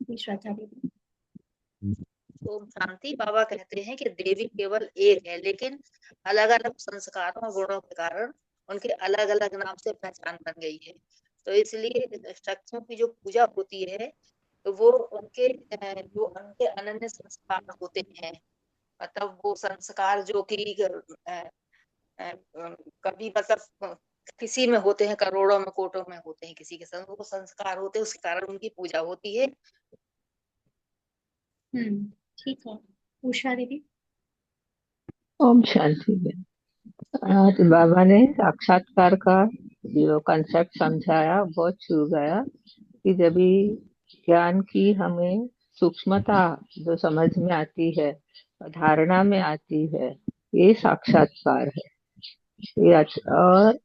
जी, श्रद्धा दीदी। ओम शांति। बाबा कहते हैं कि देवी केवल एक है, लेकिन अलग अलग संस्कारों और गुणों के कारण उनके अलग अलग नाम से पहचान बन गई है। तो इसलिए शक्तियों की जो पूजा होती है, तो वो उनके जो उनके अनन्य संस्कार होते हैं। मतलब वो संस्कार जो कि अ, कभी मतलब किसी में होते हैं, करोड़ों में कोटों में होते हैं, किसी के संग वो संस्कार होते हैं, उसके कारण उनकी पूजा होती है। ठीक है, उषा दीदी। ओम शांति में आज बाबा ने साक्षात्कार का जो कंसेप्ट समझाया बहुत छू गया कि जब भी ज्ञान की हमें सूक्ष्मता जो समझ में आती है, धारणा में आती है, ये साक्षात्कार है। ये और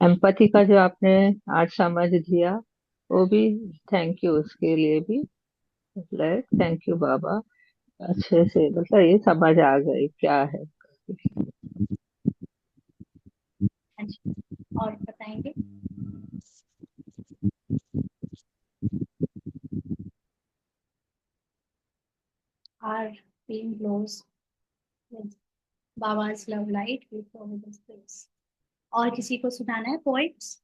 एम्पैथी का जो आपने आज समझ दिया, वो भी थैंक यू, उसके लिए भी थैंक यू बाबा। अच्छे से मतलब ये समझ आ गई क्या है। अच्छा, और बताएंगे। Are being glows with Baba's love light before his face। और किसी को सुनाना है पॉइंट्स?